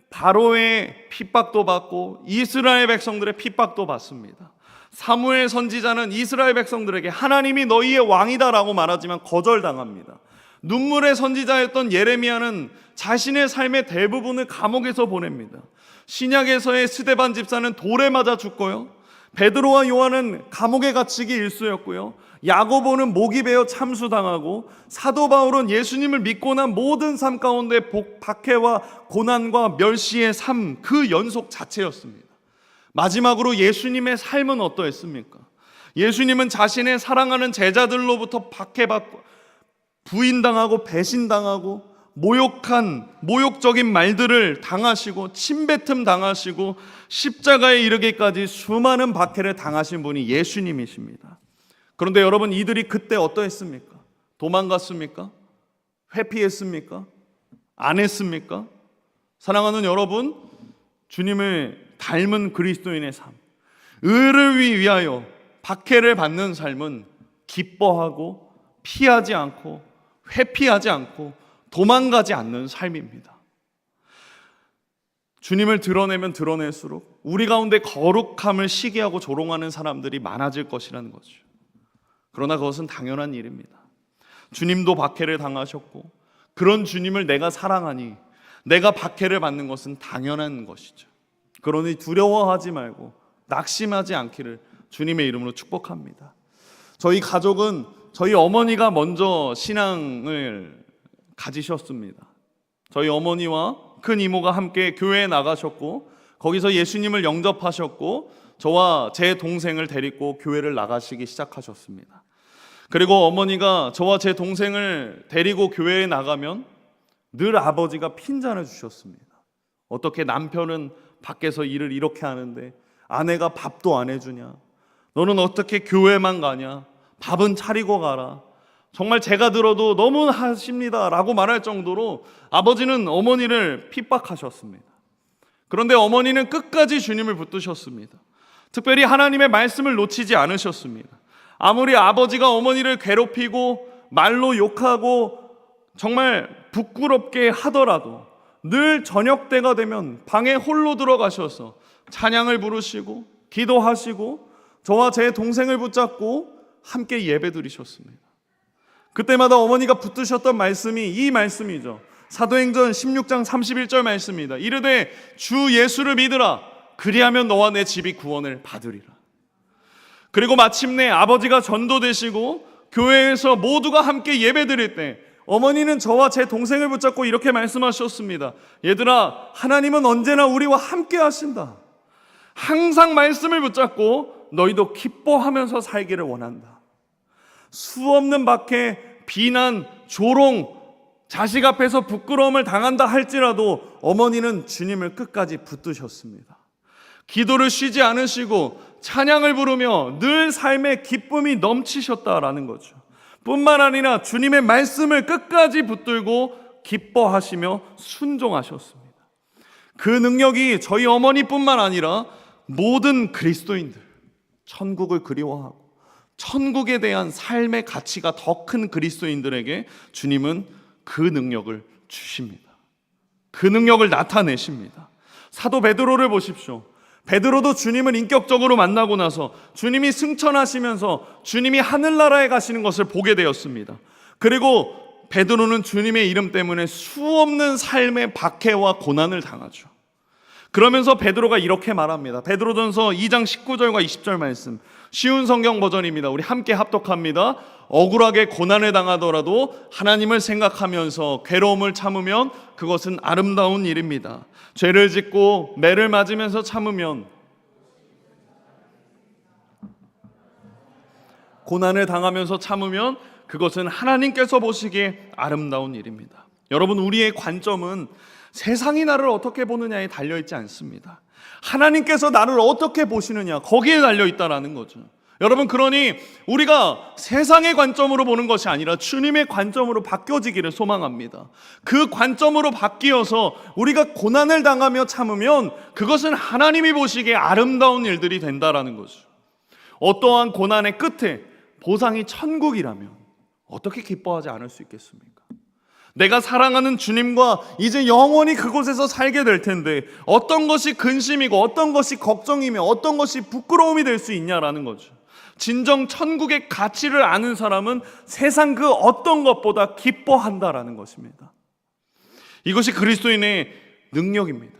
바로의 핍박도 받고 이스라엘 백성들의 핍박도 받습니다. 사무엘 선지자는 이스라엘 백성들에게 하나님이 너희의 왕이다라고 말하지만 거절당합니다. 눈물의 선지자였던 예레미야는 자신의 삶의 대부분을 감옥에서 보냅니다. 신약에서의 스데반 집사는 돌에 맞아 죽고요, 베드로와 요한은 감옥에 갇히기 일쑤였고요, 야고보는 목이 베어 참수당하고, 사도 바울은 예수님을 믿고 난 모든 삶 가운데 박해와 고난과 멸시의 삶, 그 연속 자체였습니다. 마지막으로 예수님의 삶은 어떠했습니까? 예수님은 자신의 사랑하는 제자들로부터 박해받고 부인당하고 배신당하고 모욕적인 말들을 당하시고 침뱉음 당하시고 십자가에 이르기까지 수많은 박해를 당하신 분이 예수님이십니다. 그런데 여러분, 이들이 그때 어떠했습니까? 도망갔습니까? 회피했습니까? 안 했습니까? 사랑하는 여러분, 주님을 닮은 그리스도인의 삶, 의를 위하여 박해를 받는 삶은 기뻐하고 피하지 않고 회피하지 않고 도망가지 않는 삶입니다. 주님을 드러내면 드러낼수록 우리 가운데 거룩함을 시기하고 조롱하는 사람들이 많아질 것이라는 거죠. 그러나 그것은 당연한 일입니다. 주님도 박해를 당하셨고 그런 주님을 내가 사랑하니 내가 박해를 받는 것은 당연한 것이죠. 그러니 두려워하지 말고 낙심하지 않기를 주님의 이름으로 축복합니다. 저희 가족은 저희 어머니가 먼저 신앙을 가지셨습니다. 저희 어머니와 큰 이모가 함께 교회에 나가셨고 거기서 예수님을 영접하셨고 저와 제 동생을 데리고 교회를 나가시기 시작하셨습니다. 그리고 어머니가 저와 제 동생을 데리고 교회에 나가면 늘 아버지가 핀잔을 주셨습니다. 어떻게 남편은 밖에서 일을 이렇게 하는데 아내가 밥도 안 해주냐? 너는 어떻게 교회만 가냐? 밥은 차리고 가라. 정말 제가 들어도 너무 하십니다 라고 말할 정도로 아버지는 어머니를 핍박하셨습니다. 그런데 어머니는 끝까지 주님을 붙드셨습니다. 특별히 하나님의 말씀을 놓치지 않으셨습니다. 아무리 아버지가 어머니를 괴롭히고 말로 욕하고 정말 부끄럽게 하더라도 늘 저녁 때가 되면 방에 홀로 들어가셔서 찬양을 부르시고 기도하시고 저와 제 동생을 붙잡고 함께 예배 드리셨습니다. 그때마다 어머니가 붙드셨던 말씀이 이 말씀이죠. 사도행전 16장 31절 말씀입니다. 이르되 주 예수를 믿으라. 그리하면 너와 내 집이 구원을 받으리라. 그리고 마침내 아버지가 전도되시고 교회에서 모두가 함께 예배 드릴 때 어머니는 저와 제 동생을 붙잡고 이렇게 말씀하셨습니다. 얘들아, 하나님은 언제나 우리와 함께 하신다. 항상 말씀을 붙잡고 너희도 기뻐하면서 살기를 원한다. 수없는 박해, 비난, 조롱, 자식 앞에서 부끄러움을 당한다 할지라도 어머니는 주님을 끝까지 붙드셨습니다. 기도를 쉬지 않으시고 찬양을 부르며 늘 삶에 기쁨이 넘치셨다라는 거죠. 뿐만 아니라 주님의 말씀을 끝까지 붙들고 기뻐하시며 순종하셨습니다. 그 능력이 저희 어머니뿐만 아니라 모든 그리스도인들, 천국을 그리워하고 천국에 대한 삶의 가치가 더 큰 그리스도인들에게 주님은 그 능력을 주십니다. 그 능력을 나타내십니다. 사도 베드로를 보십시오. 베드로도 주님을 인격적으로 만나고 나서 주님이 승천하시면서 주님이 하늘나라에 가시는 것을 보게 되었습니다. 그리고 베드로는 주님의 이름 때문에 수없는 삶의 박해와 고난을 당하죠. 그러면서 베드로가 이렇게 말합니다. 베드로전서 2장 19절과 20절 말씀, 쉬운 성경 버전입니다. 우리 함께 합독합니다. 억울하게 고난을 당하더라도 하나님을 생각하면서 괴로움을 참으면 그것은 아름다운 일입니다. 죄를 짓고 매를 맞으면서 참으면, 고난을 당하면서 참으면 그것은 하나님께서 보시기에 아름다운 일입니다. 여러분, 우리의 관점은 세상이 나를 어떻게 보느냐에 달려있지 않습니다. 하나님께서 나를 어떻게 보시느냐, 거기에 달려있다라는 거죠. 여러분, 그러니 우리가 세상의 관점으로 보는 것이 아니라 주님의 관점으로 바뀌어지기를 소망합니다. 그 관점으로 바뀌어서 우리가 고난을 당하며 참으면 그것은 하나님이 보시기에 아름다운 일들이 된다라는 거죠. 어떠한 고난의 끝에 보상이 천국이라면 어떻게 기뻐하지 않을 수 있겠습니까? 내가 사랑하는 주님과 이제 영원히 그곳에서 살게 될 텐데 어떤 것이 근심이고 어떤 것이 걱정이며 어떤 것이 부끄러움이 될 수 있냐라는 거죠. 진정 천국의 가치를 아는 사람은 세상 그 어떤 것보다 기뻐한다라는 것입니다. 이것이 그리스도인의 능력입니다.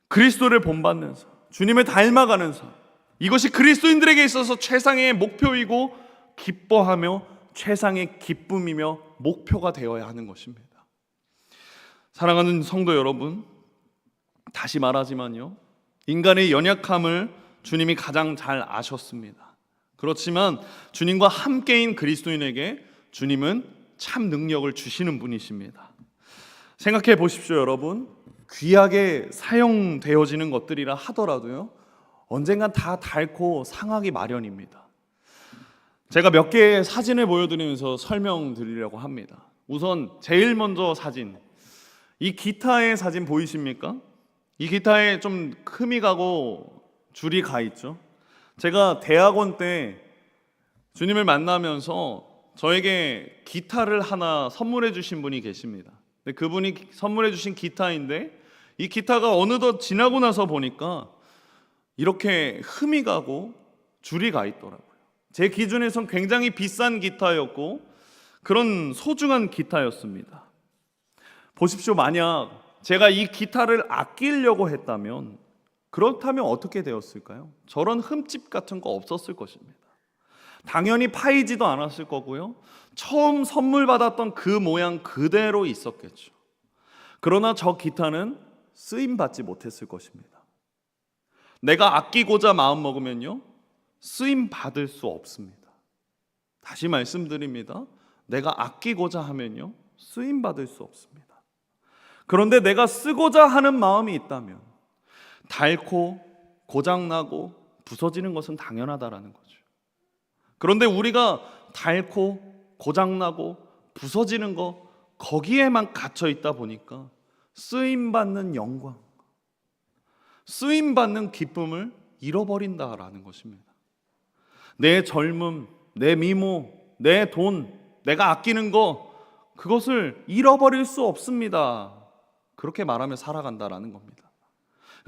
그리스도를 본받는 삶, 주님을 닮아가는 삶, 이것이 그리스도인들에게 있어서 최상의 목표이고 기뻐하며 최상의 기쁨이며 목표가 되어야 하는 것입니다. 사랑하는 성도 여러분, 다시 말하지만요, 인간의 연약함을 주님이 가장 잘 아셨습니다. 그렇지만 주님과 함께인 그리스도인에게 주님은 참 능력을 주시는 분이십니다. 생각해 보십시오, 여러분. 귀하게 사용되어지는 것들이라 하더라도요, 언젠간 다 닳고 상하기 마련입니다. 제가 몇 개의 사진을 보여드리면서 설명드리려고 합니다. 우선 제일 먼저 사진, 이 기타의 사진 보이십니까? 이 기타에 좀 흠이 가고 줄이 가 있죠. 제가 대학원 때 주님을 만나면서 저에게 기타를 하나 선물해 주신 분이 계십니다. 근데 그분이 선물해 주신 기타인데 이 기타가 어느덧 지나고 나서 보니까 이렇게 흠이 가고 줄이 가 있더라고요. 제 기준에선 굉장히 비싼 기타였고 그런 소중한 기타였습니다. 보십시오. 만약 제가 이 기타를 아끼려고 했다면 그렇다면 어떻게 되었을까요? 저런 흠집 같은 거 없었을 것입니다. 당연히 파이지도 않았을 거고요. 처음 선물 받았던 그 모양 그대로 있었겠죠. 그러나 저 기타는 쓰임 받지 못했을 것입니다. 내가 아끼고자 마음 먹으면요, 쓰임 받을 수 없습니다. 다시 말씀드립니다. 내가 아끼고자 하면요, 쓰임 받을 수 없습니다. 그런데 내가 쓰고자 하는 마음이 있다면 닳고 고장나고 부서지는 것은 당연하다라는 거죠. 그런데 우리가 닳고 고장나고 부서지는 거 거기에만 갇혀 있다 보니까 쓰임받는 영광, 쓰임받는 기쁨을 잃어버린다라는 것입니다. 내 젊음, 내 미모, 내 돈, 내가 아끼는 거 그것을 잃어버릴 수 없습니다. 그렇게 말하며 살아간다라는 겁니다.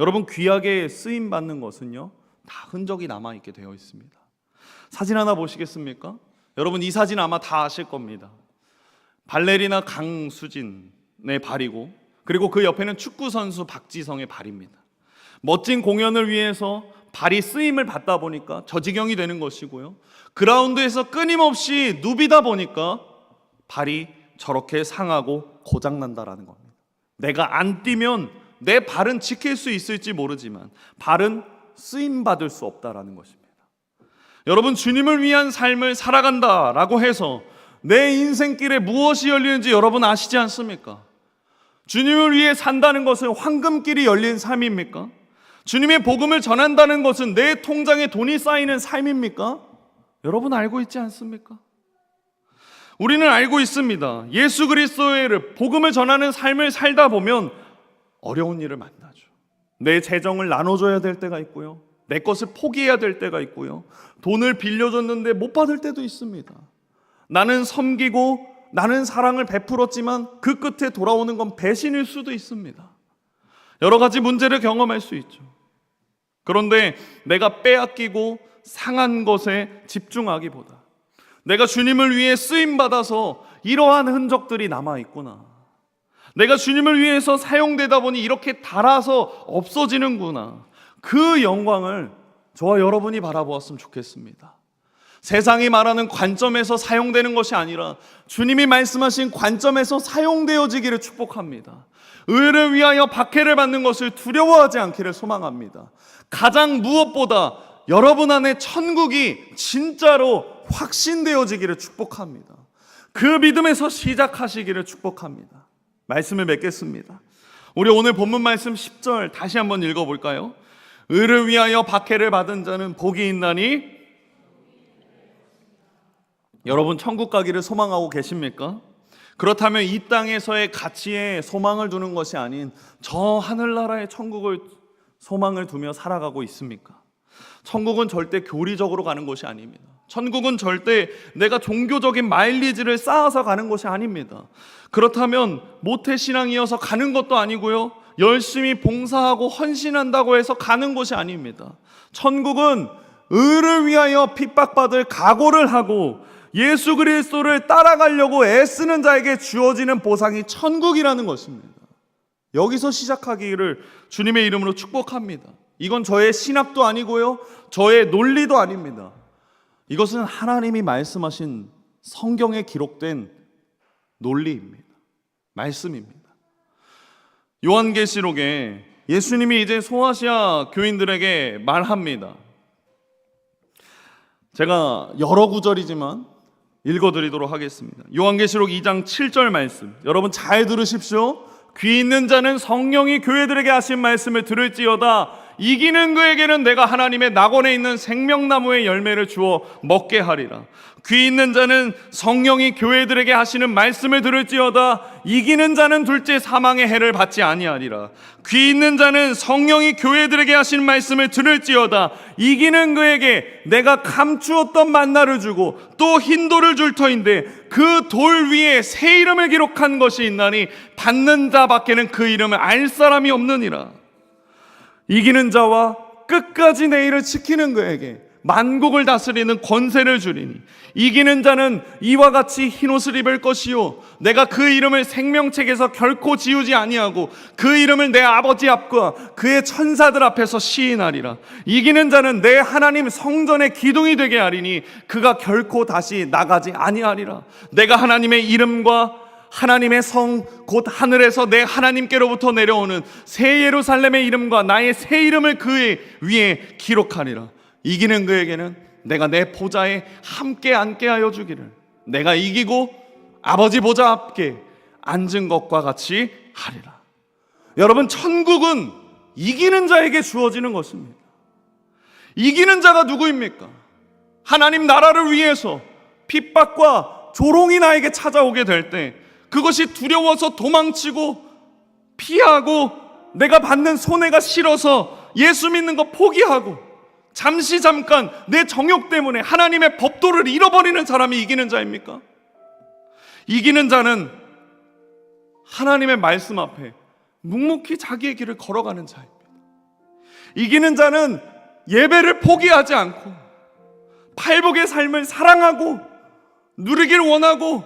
여러분, 귀하게 쓰임받는 것은요, 다 흔적이 남아있게 되어 있습니다. 사진 하나 보시겠습니까? 여러분, 이 사진 아마 다 아실 겁니다. 발레리나 강수진의 발이고, 그리고 그 옆에는 축구선수 박지성의 발입니다. 멋진 공연을 위해서 발이 쓰임을 받다 보니까 저 지경이 되는 것이고요, 그라운드에서 끊임없이 누비다 보니까 발이 저렇게 상하고 고장난다라는 겁니다. 내가 안 뛰면 내 발은 지킬 수 있을지 모르지만 발은 쓰임받을 수 없다라는 것입니다. 여러분, 주님을 위한 삶을 살아간다라고 해서 내 인생길에 무엇이 열리는지 여러분 아시지 않습니까? 주님을 위해 산다는 것은 황금길이 열린 삶입니까? 주님의 복음을 전한다는 것은 내 통장에 돈이 쌓이는 삶입니까? 여러분 알고 있지 않습니까? 우리는 알고 있습니다. 예수 그리스도의 복음을 전하는 삶을 살다 보면 어려운 일을 만나죠. 내 재정을 나눠줘야 될 때가 있고요, 내 것을 포기해야 될 때가 있고요, 돈을 빌려줬는데 못 받을 때도 있습니다. 나는 섬기고 나는 사랑을 베풀었지만 그 끝에 돌아오는 건 배신일 수도 있습니다. 여러 가지 문제를 경험할 수 있죠. 그런데 내가 빼앗기고 상한 것에 집중하기보다 내가 주님을 위해 쓰임받아서 이러한 흔적들이 남아있구나, 내가 주님을 위해서 사용되다 보니 이렇게 닳아서 없어지는구나, 그 영광을 저와 여러분이 바라보았으면 좋겠습니다. 세상이 말하는 관점에서 사용되는 것이 아니라 주님이 말씀하신 관점에서 사용되어지기를 축복합니다. 의를 위하여 박해를 받는 것을 두려워하지 않기를 소망합니다. 가장 무엇보다 여러분 안에 천국이 진짜로 확신되어지기를 축복합니다. 그 믿음에서 시작하시기를 축복합니다. 말씀을 맺겠습니다. 우리 오늘 본문 말씀 10절 다시 한번 읽어볼까요? 의를 위하여 박해를 받은 자는 복이 있나니. 여러분, 천국 가기를 소망하고 계십니까? 그렇다면 이 땅에서의 가치에 소망을 두는 것이 아닌 저 하늘나라의 천국을 소망을 두며 살아가고 있습니까? 천국은 절대 교리적으로 가는 것이 아닙니다. 천국은 절대 내가 종교적인 마일리지를 쌓아서 가는 것이 아닙니다. 그렇다면 모태신앙이어서 가는 것도 아니고요, 열심히 봉사하고 헌신한다고 해서 가는 것이 아닙니다. 천국은 의를 위하여 핍박받을 각오를 하고 예수 그리스도를 따라가려고 애쓰는 자에게 주어지는 보상이 천국이라는 것입니다. 여기서 시작하기를 주님의 이름으로 축복합니다. 이건 저의 신학도 아니고요, 저의 논리도 아닙니다. 이것은 하나님이 말씀하신 성경에 기록된 논리입니다. 말씀입니다. 요한계시록에 예수님이 이제 소아시아 교인들에게 말합니다. 제가 여러 구절이지만 읽어드리도록 하겠습니다. 요한계시록 2장 7절 말씀, 여러분 잘 들으십시오. 귀 있는 자는 성령이 교회들에게 하신 말씀을 들을지어다. 이기는 그에게는 내가 하나님의 낙원에 있는 생명나무의 열매를 주어 먹게 하리라. 귀 있는 자는 성령이 교회들에게 하시는 말씀을 들을지어다. 이기는 자는 둘째 사망의 해를 받지 아니하리라. 귀 있는 자는 성령이 교회들에게 하시는 말씀을 들을지어다. 이기는 그에게 내가 감추었던 만나를 주고 또 흰 돌을 줄 터인데 그 돌 위에 새 이름을 기록한 것이 있나니 받는 자밖에는 그 이름을 알 사람이 없느니라. 이기는 자와 끝까지 내 일을 지키는 그에게 만국을 다스리는 권세를 주리니 이기는 자는 이와 같이 흰옷을 입을 것이요 내가 그 이름을 생명책에서 결코 지우지 아니하고 그 이름을 내 아버지 앞과 그의 천사들 앞에서 시인하리라. 이기는 자는 내 하나님 성전의 기둥이 되게 하리니 그가 결코 다시 나가지 아니하리라. 내가 하나님의 이름과 하나님의 성 곧 하늘에서 내 하나님께로부터 내려오는 새 예루살렘의 이름과 나의 새 이름을 그 위에 기록하리라. 이기는 그에게는 내가 내 보좌에 함께 앉게 하여 주기를 내가 이기고 아버지 보좌 앞에 앉은 것과 같이 하리라. 여러분, 천국은 이기는 자에게 주어지는 것입니다. 이기는 자가 누구입니까? 하나님 나라를 위해서 핍박과 조롱이 나에게 찾아오게 될 때 그것이 두려워서 도망치고 피하고 내가 받는 손해가 싫어서 예수 믿는 거 포기하고 잠깐 내 정욕 때문에 하나님의 법도를 잃어버리는 사람이 이기는 자입니까? 이기는 자는 하나님의 말씀 앞에 묵묵히 자기의 길을 걸어가는 자입니다. 이기는 자는 예배를 포기하지 않고 팔복의 삶을 사랑하고 누리길 원하고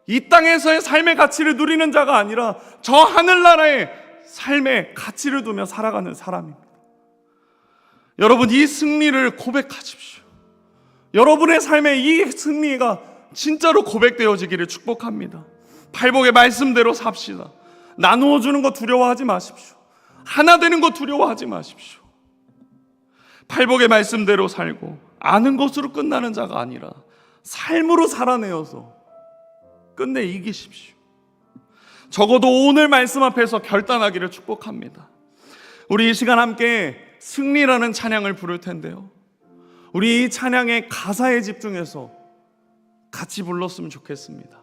이 땅에서의 삶의 가치를 누리는 자가 아니라 저 하늘나라의 삶의 가치를 두며 살아가는 사람입니다. 여러분, 이 승리를 고백하십시오. 여러분의 삶에 이 승리가 진짜로 고백되어지기를 축복합니다. 팔복의 말씀대로 삽시다. 나누어 주는 거 두려워하지 마십시오. 하나 되는 거 두려워하지 마십시오. 팔복의 말씀대로 살고 아는 것으로 끝나는 자가 아니라 삶으로 살아내어서 끝내 이기십시오. 적어도 오늘 말씀 앞에서 결단하기를 축복합니다. 우리 이 시간 함께 승리라는 찬양을 부를 텐데요, 우리 이 찬양의 가사에 집중해서 같이 불렀으면 좋겠습니다.